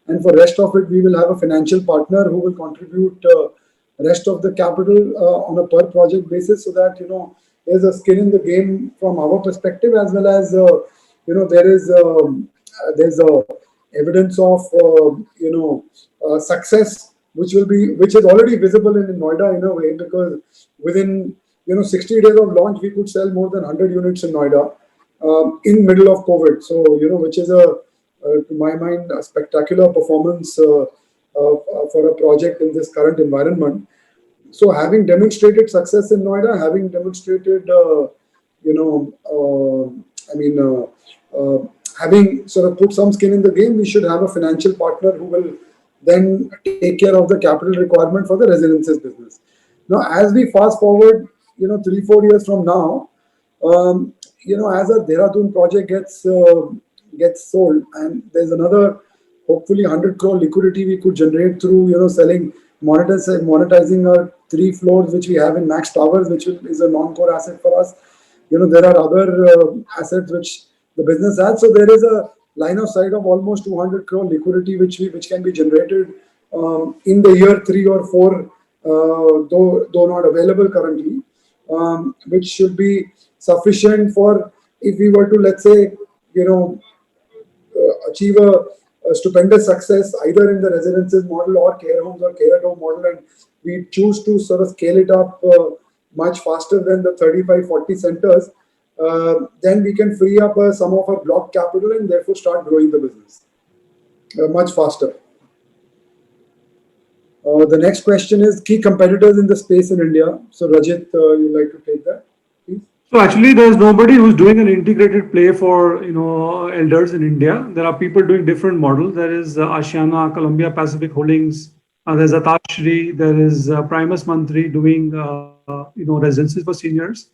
and for rest of it we will have a financial partner who will contribute rest of the capital on a per project basis, so that there's a skin in the game from our perspective, as well as there's a evidence of success which is already visible in Noida in a way, because within 60 days of launch we could sell more than 100 units in Noida in middle of COVID. So which is to my mind, a spectacular performance for a project in this current environment. So, having demonstrated success in Noida, having demonstrated, having sort of put some skin in the game, we should have a financial partner who will then take care of the capital requirement for the residences business. Now, as we fast forward, 3-4 years from now, as a Dehradun project gets sold, and there's another hopefully 100 crore liquidity we could generate through selling, monetizing our 3 floors which we have in Max Towers, which is a non-core asset for us. There are other assets which the business has, so there is a line of sight of almost 200 crore liquidity which can be generated in the year 3 or 4, though not available currently, which should be sufficient for, if we were to, let's say, achieve a stupendous success either in the residences model or care homes or care at home model, and we choose to sort of scale it up much faster than the 35-40 centers, then we can free up some of our block capital and therefore start growing the business much faster. The next question is key competitors in the space in India. So Rajit, you'd like to take that, please? So actually, there's nobody who's doing an integrated play for elders in India. There are people doing different models. There is Ashiana, Columbia Pacific Holdings. There's Atashri. There is Primus Mantri doing residences for seniors.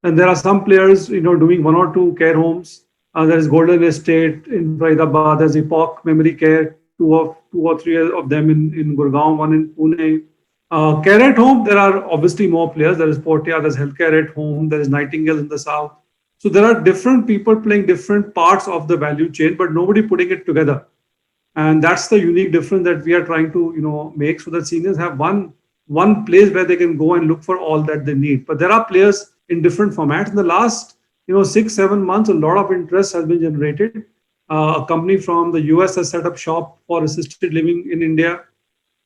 And there are some players doing 1 or 2 care homes. There is Golden Estate in Faridabad. There's Epoch Memory Care, 2 or 3 of them in Gurgaon, 1 in Pune. Care at home, there are obviously more players. There is Portia, there's healthcare at home, there is Nightingale in the south. So there are different people playing different parts of the value chain, but nobody putting it together. And that's the unique difference that we are trying to make, so that seniors have one place where they can go and look for all that they need. But there are players in different formats. In the last 6-7 months, a lot of interest has been generated. A company from the US has set up shop for assisted living in India.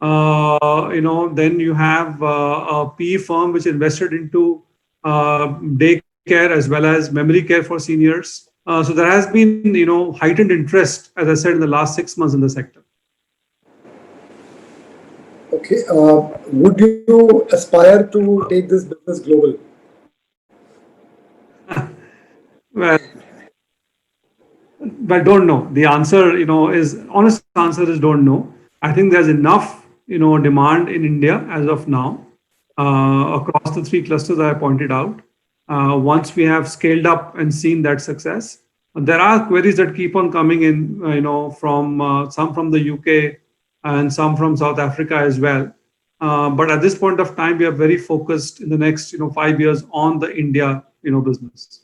Then you have a PE firm which invested into daycare as well as memory care for seniors. So there has been, heightened interest, as I said, in the last 6 months in the sector. Okay. Would you aspire to take this business global? Well, don't know. The answer, honest answer is don't know. I think there's enough demand in India as of now across the 3 clusters I pointed out. Once we have scaled up and seen that success, there are queries that keep on coming in, from some from the UK and some from South Africa as well. But at this point of time, we are very focused in the next 5 years on the India business.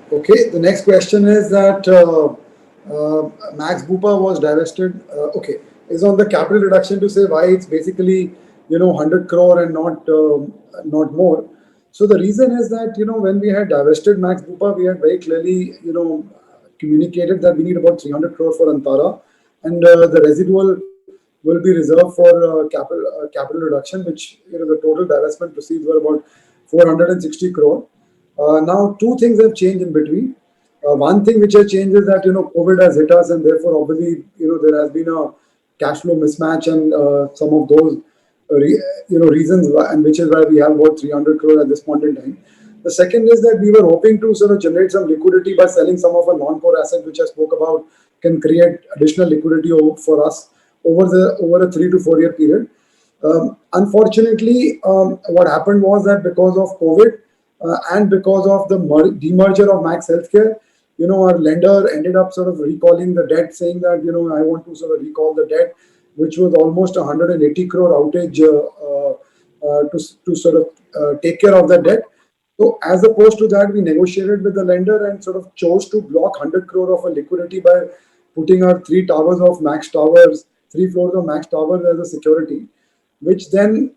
Okay. The next question is that Max Bupa was divested. Is on the capital reduction, to say why it's basically 100 crore and not more. So the reason is that when we had divested Max Bupa, we had very clearly communicated that we need about 300 crore for Antara, and the residual will be reserved for capital reduction, which the total divestment proceeds were about 460 crore. Now 2 things have changed in between. One thing which has changed is that COVID has hit us, and therefore obviously there has been a cash flow mismatch, and some of those reasons, and which is why we have about 300 crore at this point in time. The second is that we were hoping to sort of generate some liquidity by selling some of our non-core assets, which I spoke about, can create additional liquidity for us over a 3 to 4 year period. Unfortunately, what happened was that because of COVID and because of the demerger of Max Healthcare, our lender ended up sort of recalling the debt, saying that, I want to sort of recall the debt, which was almost 180 crore outage to sort of take care of the debt. So as opposed to that, we negotiated with the lender and sort of chose to block 100 crore of a liquidity by putting our 3 floors of Max Towers as a security, which then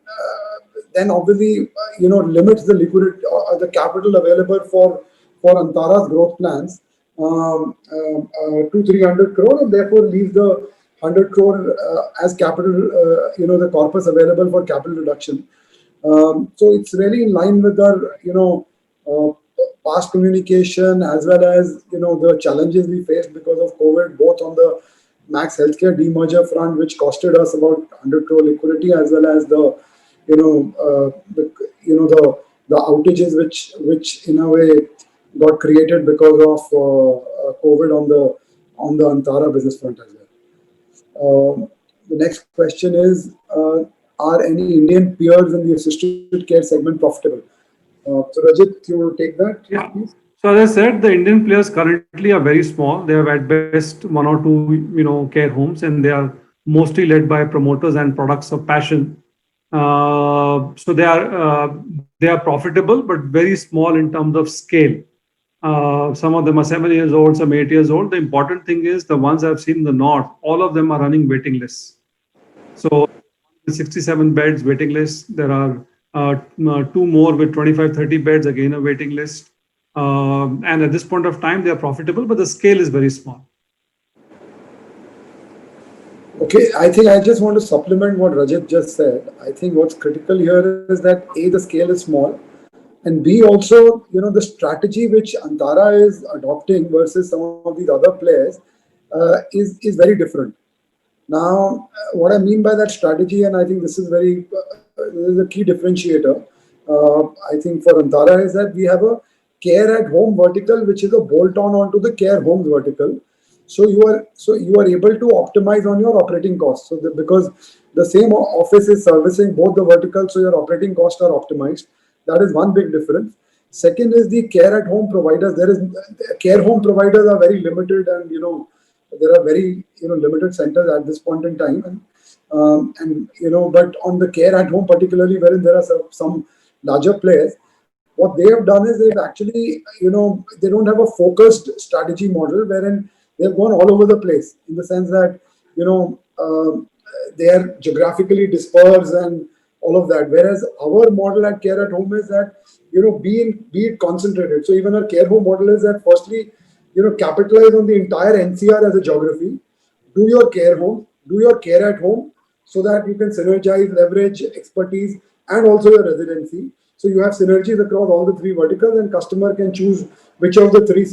obviously limits the liquidity, the capital available for Antara's growth plans to 300 crore, and therefore leaves the 100 crore as capital, the corpus available for capital reduction. So it's really in line with our past communication, as well as the challenges we faced because of COVID, both on the Max Healthcare demerger front, which costed us about 100 crore liquidity, as well as the outages which in a way got created because of COVID on the Antara business front as well. The next question is, are any Indian peers in the assisted care segment profitable? So Rajit, you want to take that? Yeah. Please? So as I said, the Indian players currently are very small. They have at best 1 or 2, care homes, and they are mostly led by promoters and products of passion. So they are profitable, but very small in terms of scale. Some of them are 7 years old, some 8 years old. The important thing is the ones I've seen in the north, all of them are running waiting lists. So 67 beds waiting list. There are 2 more with 25-30 beds, again a waiting list. And at this point of time, they are profitable, but the scale is very small. Okay, I think I just want to supplement what Rajat just said. I think what's critical here is that A, the scale is small, and B, also, the strategy which Antara is adopting versus some of these other players is very different. Now, what I mean by that strategy, and I think this is a key differentiator, I think for Antara, is that we have a care at home vertical, which is a bolt-on onto the care homes vertical. So you are able to optimize on your operating costs. So because the same office is servicing both the verticals, so your operating costs are optimized. That is one big difference. Second is the care at home providers. Care home providers are very limited, and there are very limited centers at this point in time, but on the care at home particularly, wherein there are some larger players, what they have done is they've actually they don't have a focused strategy model wherein they've gone all over the place, in the sense that they are geographically dispersed and all of that, whereas our model at care at home is that be it concentrated. So even our care home model is that firstly capitalize on the entire NCR as a geography, do your care home, do your care at home, so that you can synergize, leverage expertise, and also your residency. So you have synergies across all the 3 verticals, and customer can choose which of the 3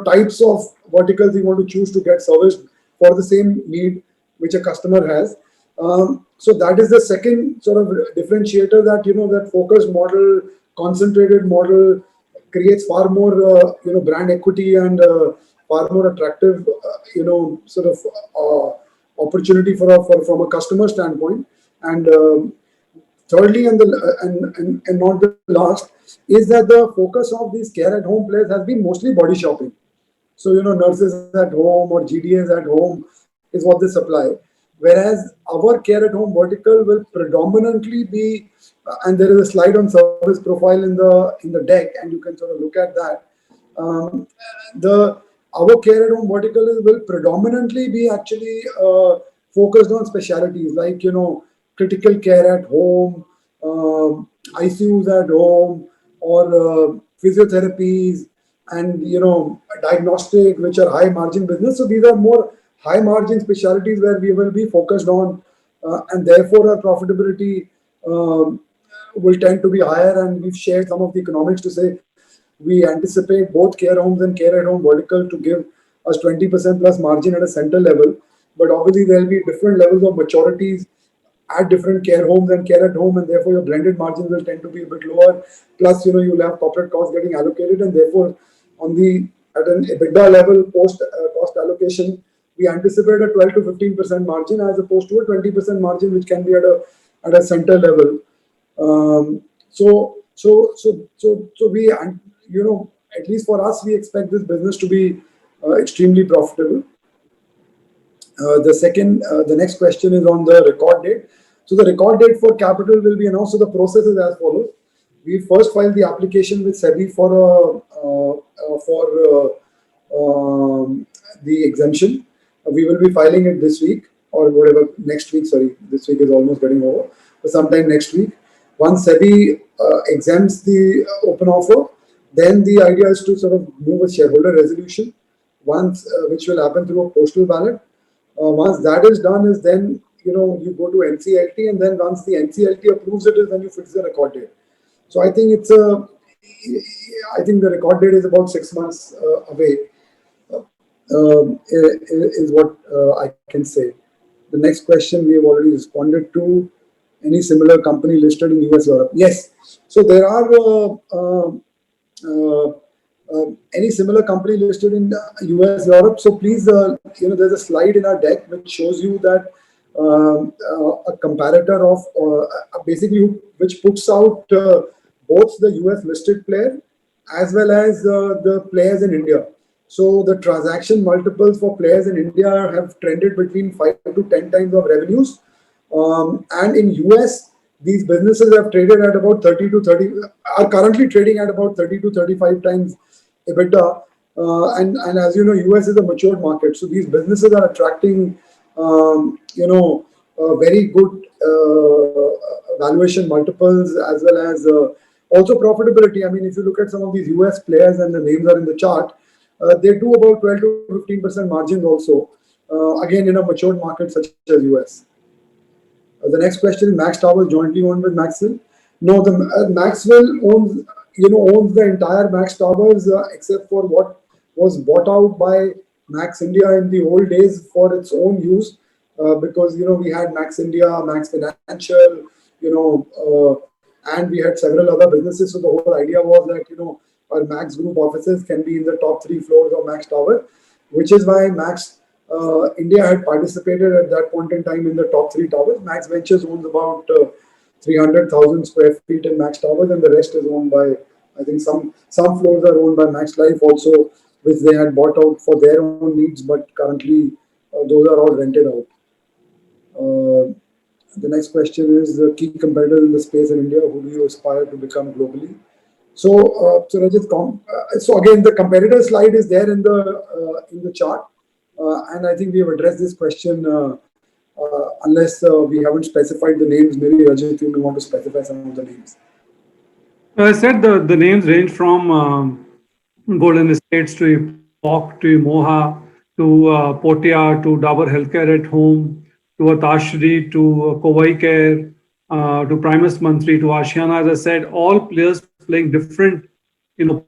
types of verticals you want to choose to get serviced for the same need which a customer has. So that is the second sort of differentiator, that that focused model, concentrated model creates far more brand equity and far more attractive sort of opportunity from a customer standpoint. And thirdly, and not the last, is that the focus of these care at home players has been mostly body shopping. So nurses at home or GDAs at home is what they supply. Whereas our care at home vertical will predominantly be, and there is a slide on service profile in the deck, and you can sort of look at that. Our care at home vertical will predominantly be actually focused on specialties like critical care at home, ICUs at home, or physiotherapies, and diagnostic, which are high margin business. So these are more high margin specialties where we will be focused on, and therefore our profitability will tend to be higher. And we've shared some of the economics to say we anticipate both care homes and care at home vertical to give us 20% plus margin at a center level. But obviously there will be different levels of maturities at different care homes and care at home, and therefore your blended margins will tend to be a bit lower. Plus, you'll have corporate costs getting allocated, and therefore at an EBITDA level, post cost allocation, we anticipate a 12 to 15% margin as opposed to a 20% margin, which can be at a center level. So we, at least for us, we expect this business to be extremely profitable. The next question is on the record date. So the record date for capital will be announced. So the process is as follows. We first filed the application with SEBI for the exemption. We will be filing it this week or whatever, next week. Sorry, this week is almost getting over. But sometime next week. Once SEBI exempts the open offer, then the idea is to sort of move a shareholder resolution, which will happen through a postal ballot. Once that is done, is then you go to NCLT, and then once the NCLT approves it, is when you fix the record date. So I think I think the record date is about 6 months away. Is what I can say. The next question we have already responded to. Any similar company listed in US, Europe? Yes. So there are any similar company listed in US, Europe. So please, there's a slide in our deck which shows you that a comparator of basically which puts out both the US listed player as well as the players in India. So the transaction multiples for players in India have trended between 5 to 10 times of revenues. And in US, these businesses have traded at about are currently trading at about 30 to 35 times EBITDA. And as you know, US is a matured market. So these businesses are attracting, very good valuation multiples as well as also profitability. I mean, if you look at some of these US players and the names are in the chart, they do about 12 to 15% margins also, again, in a matured market such as US. The next question is Max Towers jointly owned with Maxwell. No, the Maxwell owns the entire Max Towers except for what was bought out by Max India in the old days for its own use, because we had Max India, Max Financial, and we had several other businesses. So the whole idea was that our Max Group offices can be in the top 3 floors of Max Tower, which is why Max India had participated at that point in time in the top 3 towers. Max Ventures owns about 300,000 square feet in Max Towers, and the rest is owned by, I think some floors are owned by Max Life also, which they had bought out for their own needs, but currently those are all rented out. The next question is the key competitors in the space in India. Who do you aspire to become globally? So, Rajat, so again, the competitor slide is there in the chart. And I think we have addressed this question unless we haven't specified the names. Maybe Rajat, you may want to specify some of the names. I said the names range from Golden Estates to Epoch to Moha to Potia to Dabur Healthcare at Home to Atashri to Kovai Care to Primus Mantri to Ashiana. As I said, all players playing different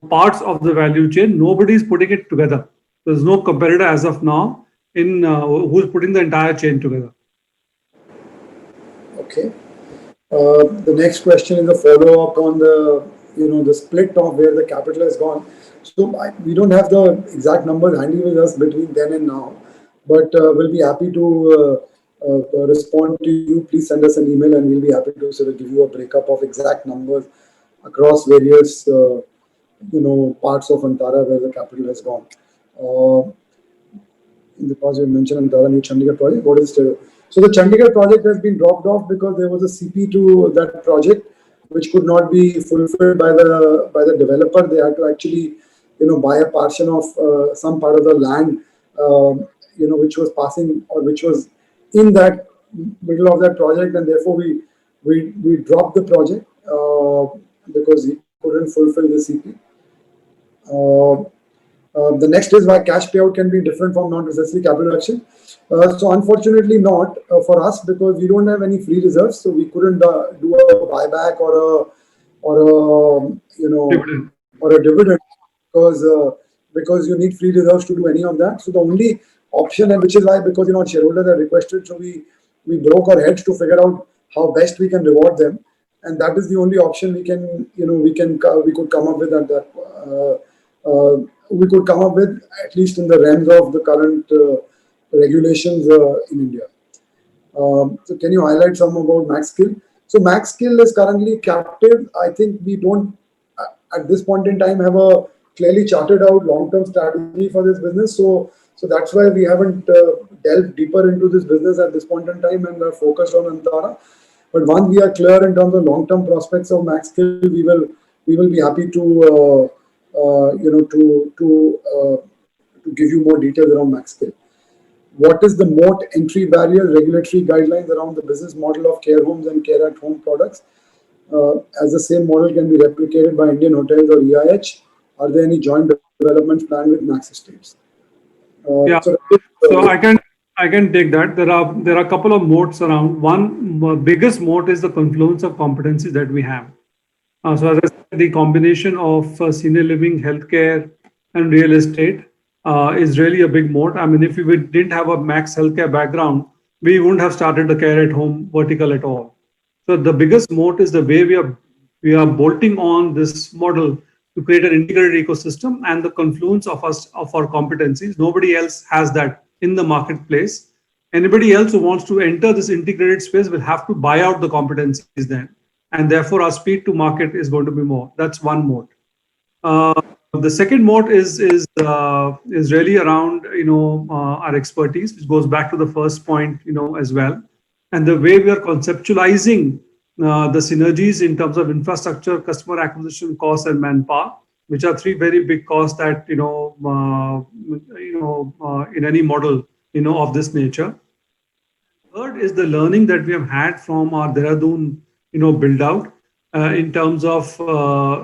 parts of the value chain. Nobody is putting it together. There's no competitor as of now in who's putting the entire chain together. Okay. The next question is a follow-up on the split of where the capital has gone. So we don't have the exact numbers handy with us between then and now, but we'll be happy to respond to you. Please send us an email, and we'll be happy to sort of give you a breakup of exact numbers across various parts of Antara where the capital has gone. In the past, you mentioned Antara new Chandigarh project. What is the So the Chandigarh project has been dropped off because there was a CP to that project which could not be fulfilled by the developer. They had to actually buy a portion of some part of the land which was passing or which was in that middle of that project, and therefore we dropped the project because he couldn't fulfill the CP. The next is why cash payout can be different from non-necessary capital action. So unfortunately not for us, because we don't have any free reserves, so we couldn't do a buyback or a dividend because you need free reserves to do any of that. So the only option, and which is why, because shareholders have requested, so we broke our heads to figure out how best we can reward them, and that is the only option we could come up with at that. We could come up with, at least in the realms of the current regulations in India. So can you highlight some about MaxSkill? So MaxSkill is currently captive. I think we don't at this point in time have a clearly charted out long-term strategy for this business. So that's why we haven't delved deeper into this business at this point in time and are focused on Antara. But once we are clear in terms of long-term prospects of MaxSkill, we will be happy to to give you more details around MaxSkill. What is the moat, entry barriers, regulatory guidelines around the business model of care homes and care at home products? As the same model can be replicated by Indian Hotels or EIH? Are there any joint developments planned with Max Estates? Yeah. So, So I can take that. There are a couple of moats around. One biggest moat is the confluence of competencies that we have. So as I said, the combination of senior living, healthcare, and real estate is really a big moat. I mean, if we didn't have a Max Healthcare background, we wouldn't have started the care at home vertical at all. So the biggest moat is the way we are bolting on this model to create an integrated ecosystem and the confluence of our competencies. Nobody else has that in the marketplace. Anybody else who wants to enter this integrated space will have to buy out the competencies then, and therefore our speed to market is going to be more. That's one mode. The second mode is really around our expertise, which goes back to the first point as well, and the way we are conceptualizing the synergies in terms of infrastructure, customer acquisition costs, and manpower, which are three very big costs that in any model of this nature. Third is the learning that we have had from our Dehradun build out in terms of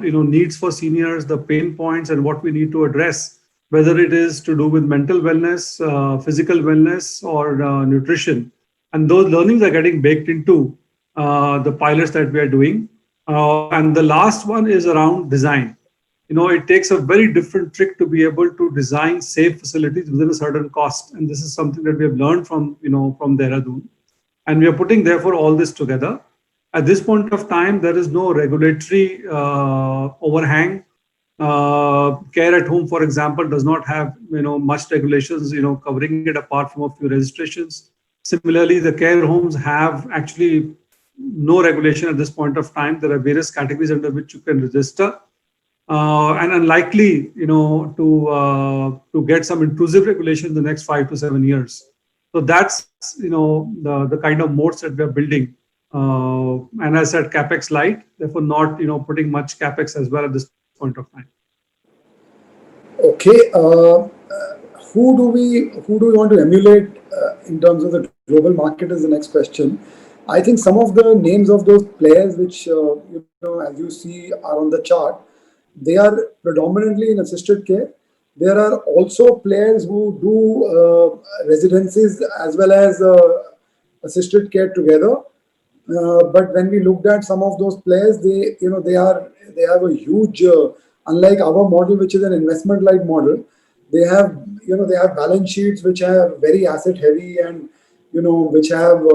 needs for seniors, the pain points, and what we need to address, whether it is to do with mental wellness, physical wellness, or nutrition. And those learnings are getting baked into the pilots that we are doing. And the last one is around design. It takes a very different trick to be able to design safe facilities within a certain cost. And this is something that we have learned from Dehradun. And we are putting, therefore, all this together. At this point of time, there is no regulatory overhang. Care at home, for example, does not have much regulations covering it apart from a few registrations. Similarly, the care homes have actually no regulation at this point of time. There are various categories under which you can register, and unlikely to get some intrusive regulation in the next 5 to 7 years. So that's the kind of moats that we are building. And as I said, capex light, therefore not putting much capex as well at this point of time. Okay, who do we want to emulate in terms of the global market is the next question. I think some of the names of those players, which as you see are on the chart, they are predominantly in assisted care. There are also players who do residencies as well as assisted care together. But when we looked at some of those players, they have a huge, unlike our model, which is an investment like model, they have balance sheets which are very asset heavy and which have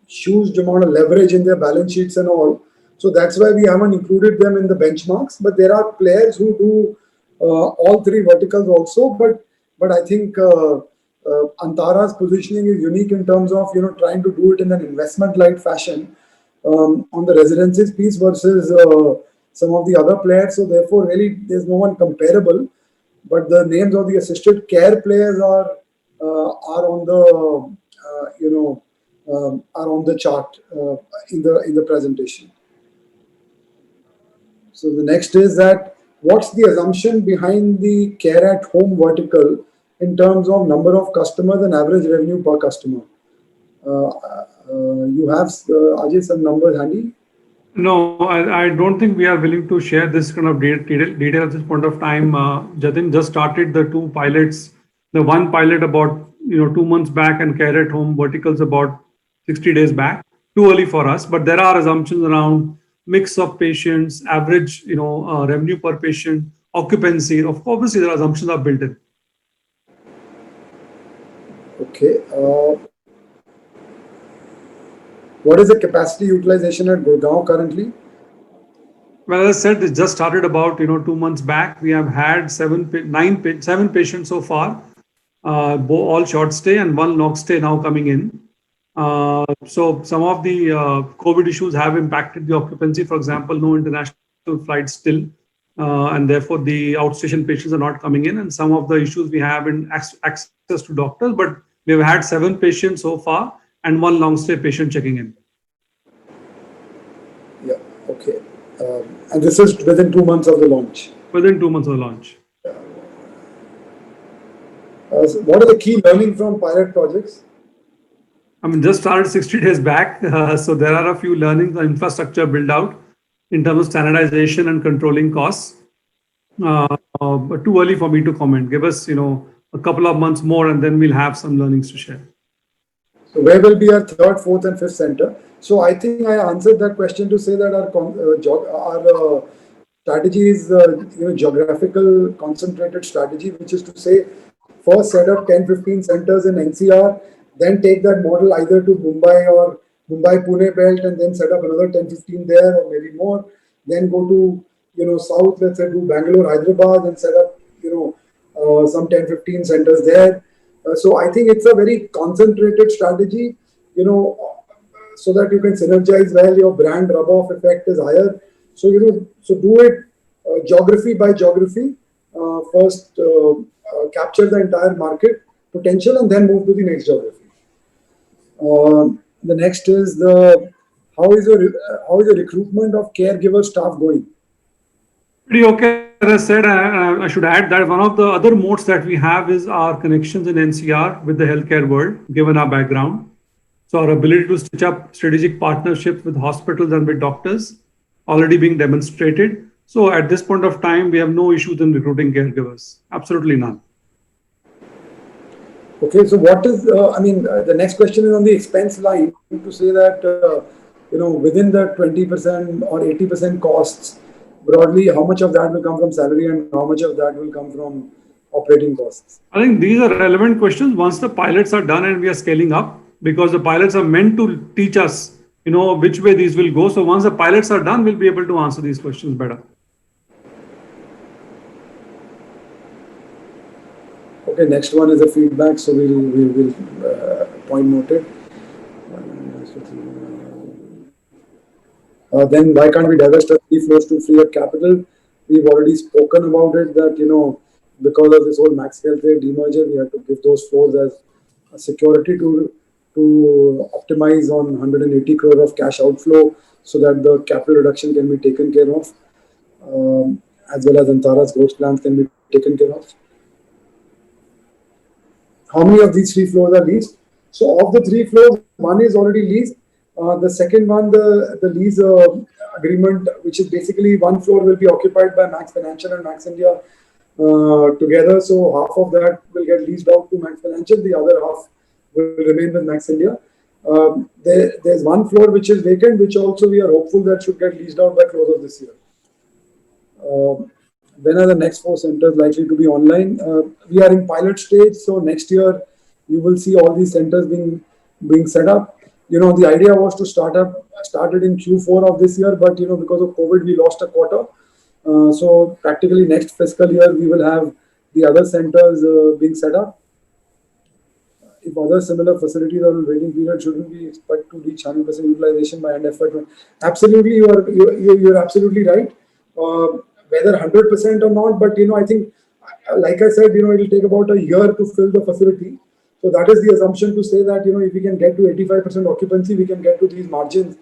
huge amount of leverage in their balance sheets and all. So that's why we haven't included them in the benchmarks. But there are players who do all three verticals also. But I think Antara's positioning is unique in terms of trying to do it in an investment-like fashion on the residences piece versus some of the other players. So therefore, really, there's no one comparable. But the names of the assisted care players are on the are on the chart in the presentation. So the next is that what's the assumption behind the care at home vertical in terms of number of customers and average revenue per customer? You have, Ajay, some numbers handy? No, I don't think we are willing to share this kind of detail at this point of time. Jatin just started the two pilots. The one pilot about 2 months back, and care at home verticals about 60 days back. Too early for us, but there are assumptions around mix of patients, average revenue per patient, occupancy. Obviously, there are assumptions are built in. Okay. What is the capacity utilization at Gurgaon currently? Well, as I said, it just started about 2 months back. We have had seven patients so far. all short stay and one long stay now coming in. So some of the COVID issues have impacted the occupancy. For example, no international flights still, and therefore the outstation patients are not coming in. And some of the issues we have in access to doctors, but we've had 7 patients so far and one long stay patient checking in. Yeah. Okay. And this is within 2 months of the launch. Within 2 months of the launch. So what are the key learning from pilot projects? I mean, just started 60 days back. So there are a few learnings on infrastructure build out in terms of standardization and controlling costs. But too early for me to comment. Give us, a couple of months more and then we'll have some learnings to share. So where will be our third, fourth, and fifth center? So I think I answered that question to say that our strategy is geographical concentrated strategy, which is to say first set up 10-15 centers in NCR, then take that model either to Mumbai or Mumbai Pune belt and then set up another 10-15 there or maybe more, then go to south, let's say to Bangalore, Hyderabad, and set up some 10-15 centers there. So I think it's a very concentrated strategy, so that you can synergize well. Your brand rub-off effect is higher. So so do it geography by geography. First, capture the entire market potential and then move to the next geography. The next is how is the recruitment of caregiver staff going? Pretty okay. As I said, I should add that one of the other modes that we have is our connections in NCR with the healthcare world, given our background. So our ability to stitch up strategic partnerships with hospitals and with doctors already being demonstrated. So at this point of time, we have no issues in recruiting caregivers. Absolutely none. Okay, so what is, the next question is on the expense line to say that, within the 20% or 80% costs, broadly, how much of that will come from salary and how much of that will come from operating costs? I think these are relevant questions once the pilots are done and we are scaling up, because the pilots are meant to teach us, which way these will go. So once the pilots are done, we'll be able to answer these questions better. Okay, next one is a feedback, so we'll point noted. Then why can't we divest our free floors to free up capital? We've already spoken about it that, because of this whole Max Healthcare demerger, we had to give those floors as a security to optimize on 180 crore of cash outflow so that the capital reduction can be taken care of, as well as Antara's growth plans can be taken care of. How many of these 3 floors are leased? So of the 3 floors, one is already leased. The second one, the lease agreement, which is basically 1 floor will be occupied by Max Financial and Max India together. So half of that will get leased out to Max Financial. The other half will remain with Max India. There's 1 floor which is vacant, which also we are hopeful that should get leased out by close of this year. When are the next 4 centers likely to be online? We are in pilot stage, so next year you will see all these centers being set up. The idea was to started in Q4 of this year, but because of COVID we lost a quarter. So practically next fiscal year we will have the other centers being set up. If other similar facilities are in waiting period, shouldn't we expect to reach 100% utilization by end of FY20? Absolutely, you're absolutely right. Whether 100% or not, but I think, like I said, it will take about a year to fill the facility. So that is the assumption to say that if we can get to 85% occupancy, we can get to these margins,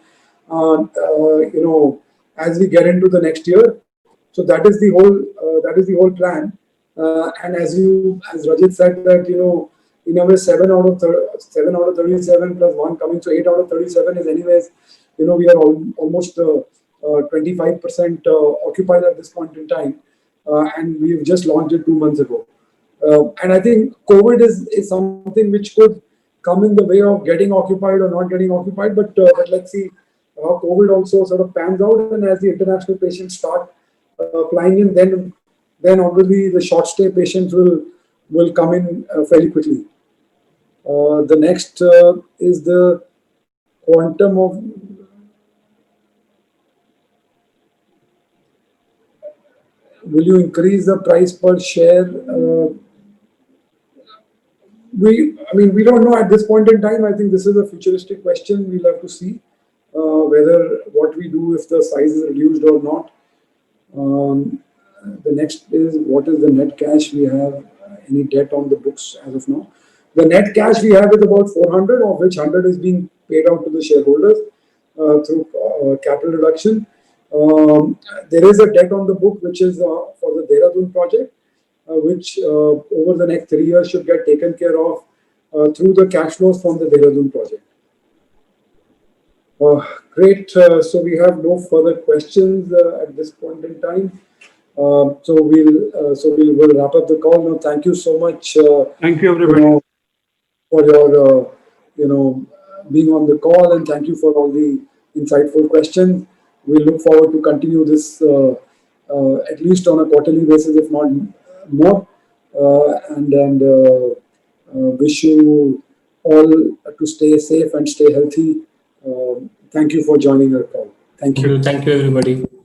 as we get into the next year. So that is the whole plan. And as Rajit said that in a way 7 out of 37 plus 1 coming, so 8 out of 37 is anyways, we are almost 25% occupied at this point in time, and we've just launched it 2 months ago. And I think COVID is something which could come in the way of getting occupied or not getting occupied, but let's see how COVID also sort of pans out, and as the international patients start flying in, then obviously the short stay patients will come in fairly quickly. The next is the quantum of will you increase the price per share? we don't know at this point in time. I think this is a futuristic question. We'll have to see whether what we do if the size is reduced or not. The next is what is the net cash we have, any debt on the books as of now. The net cash we have is about 400, of which 100 is being paid out to the shareholders through capital reduction. There is a debt on the book which is for the Dehradun project, which over the next 3 years should get taken care of through the cash flows from the Dehradun project. Great. So we have no further questions at this point in time. So we'll wrap up the call now. Thank you so much. Thank you, everybody. For your being on the call, and thank you for all the insightful questions. We look forward to continue this at least on a quarterly basis, if not more. And wish you all to stay safe and stay healthy. Thank you for joining our call. Thank you. Thank you, everybody.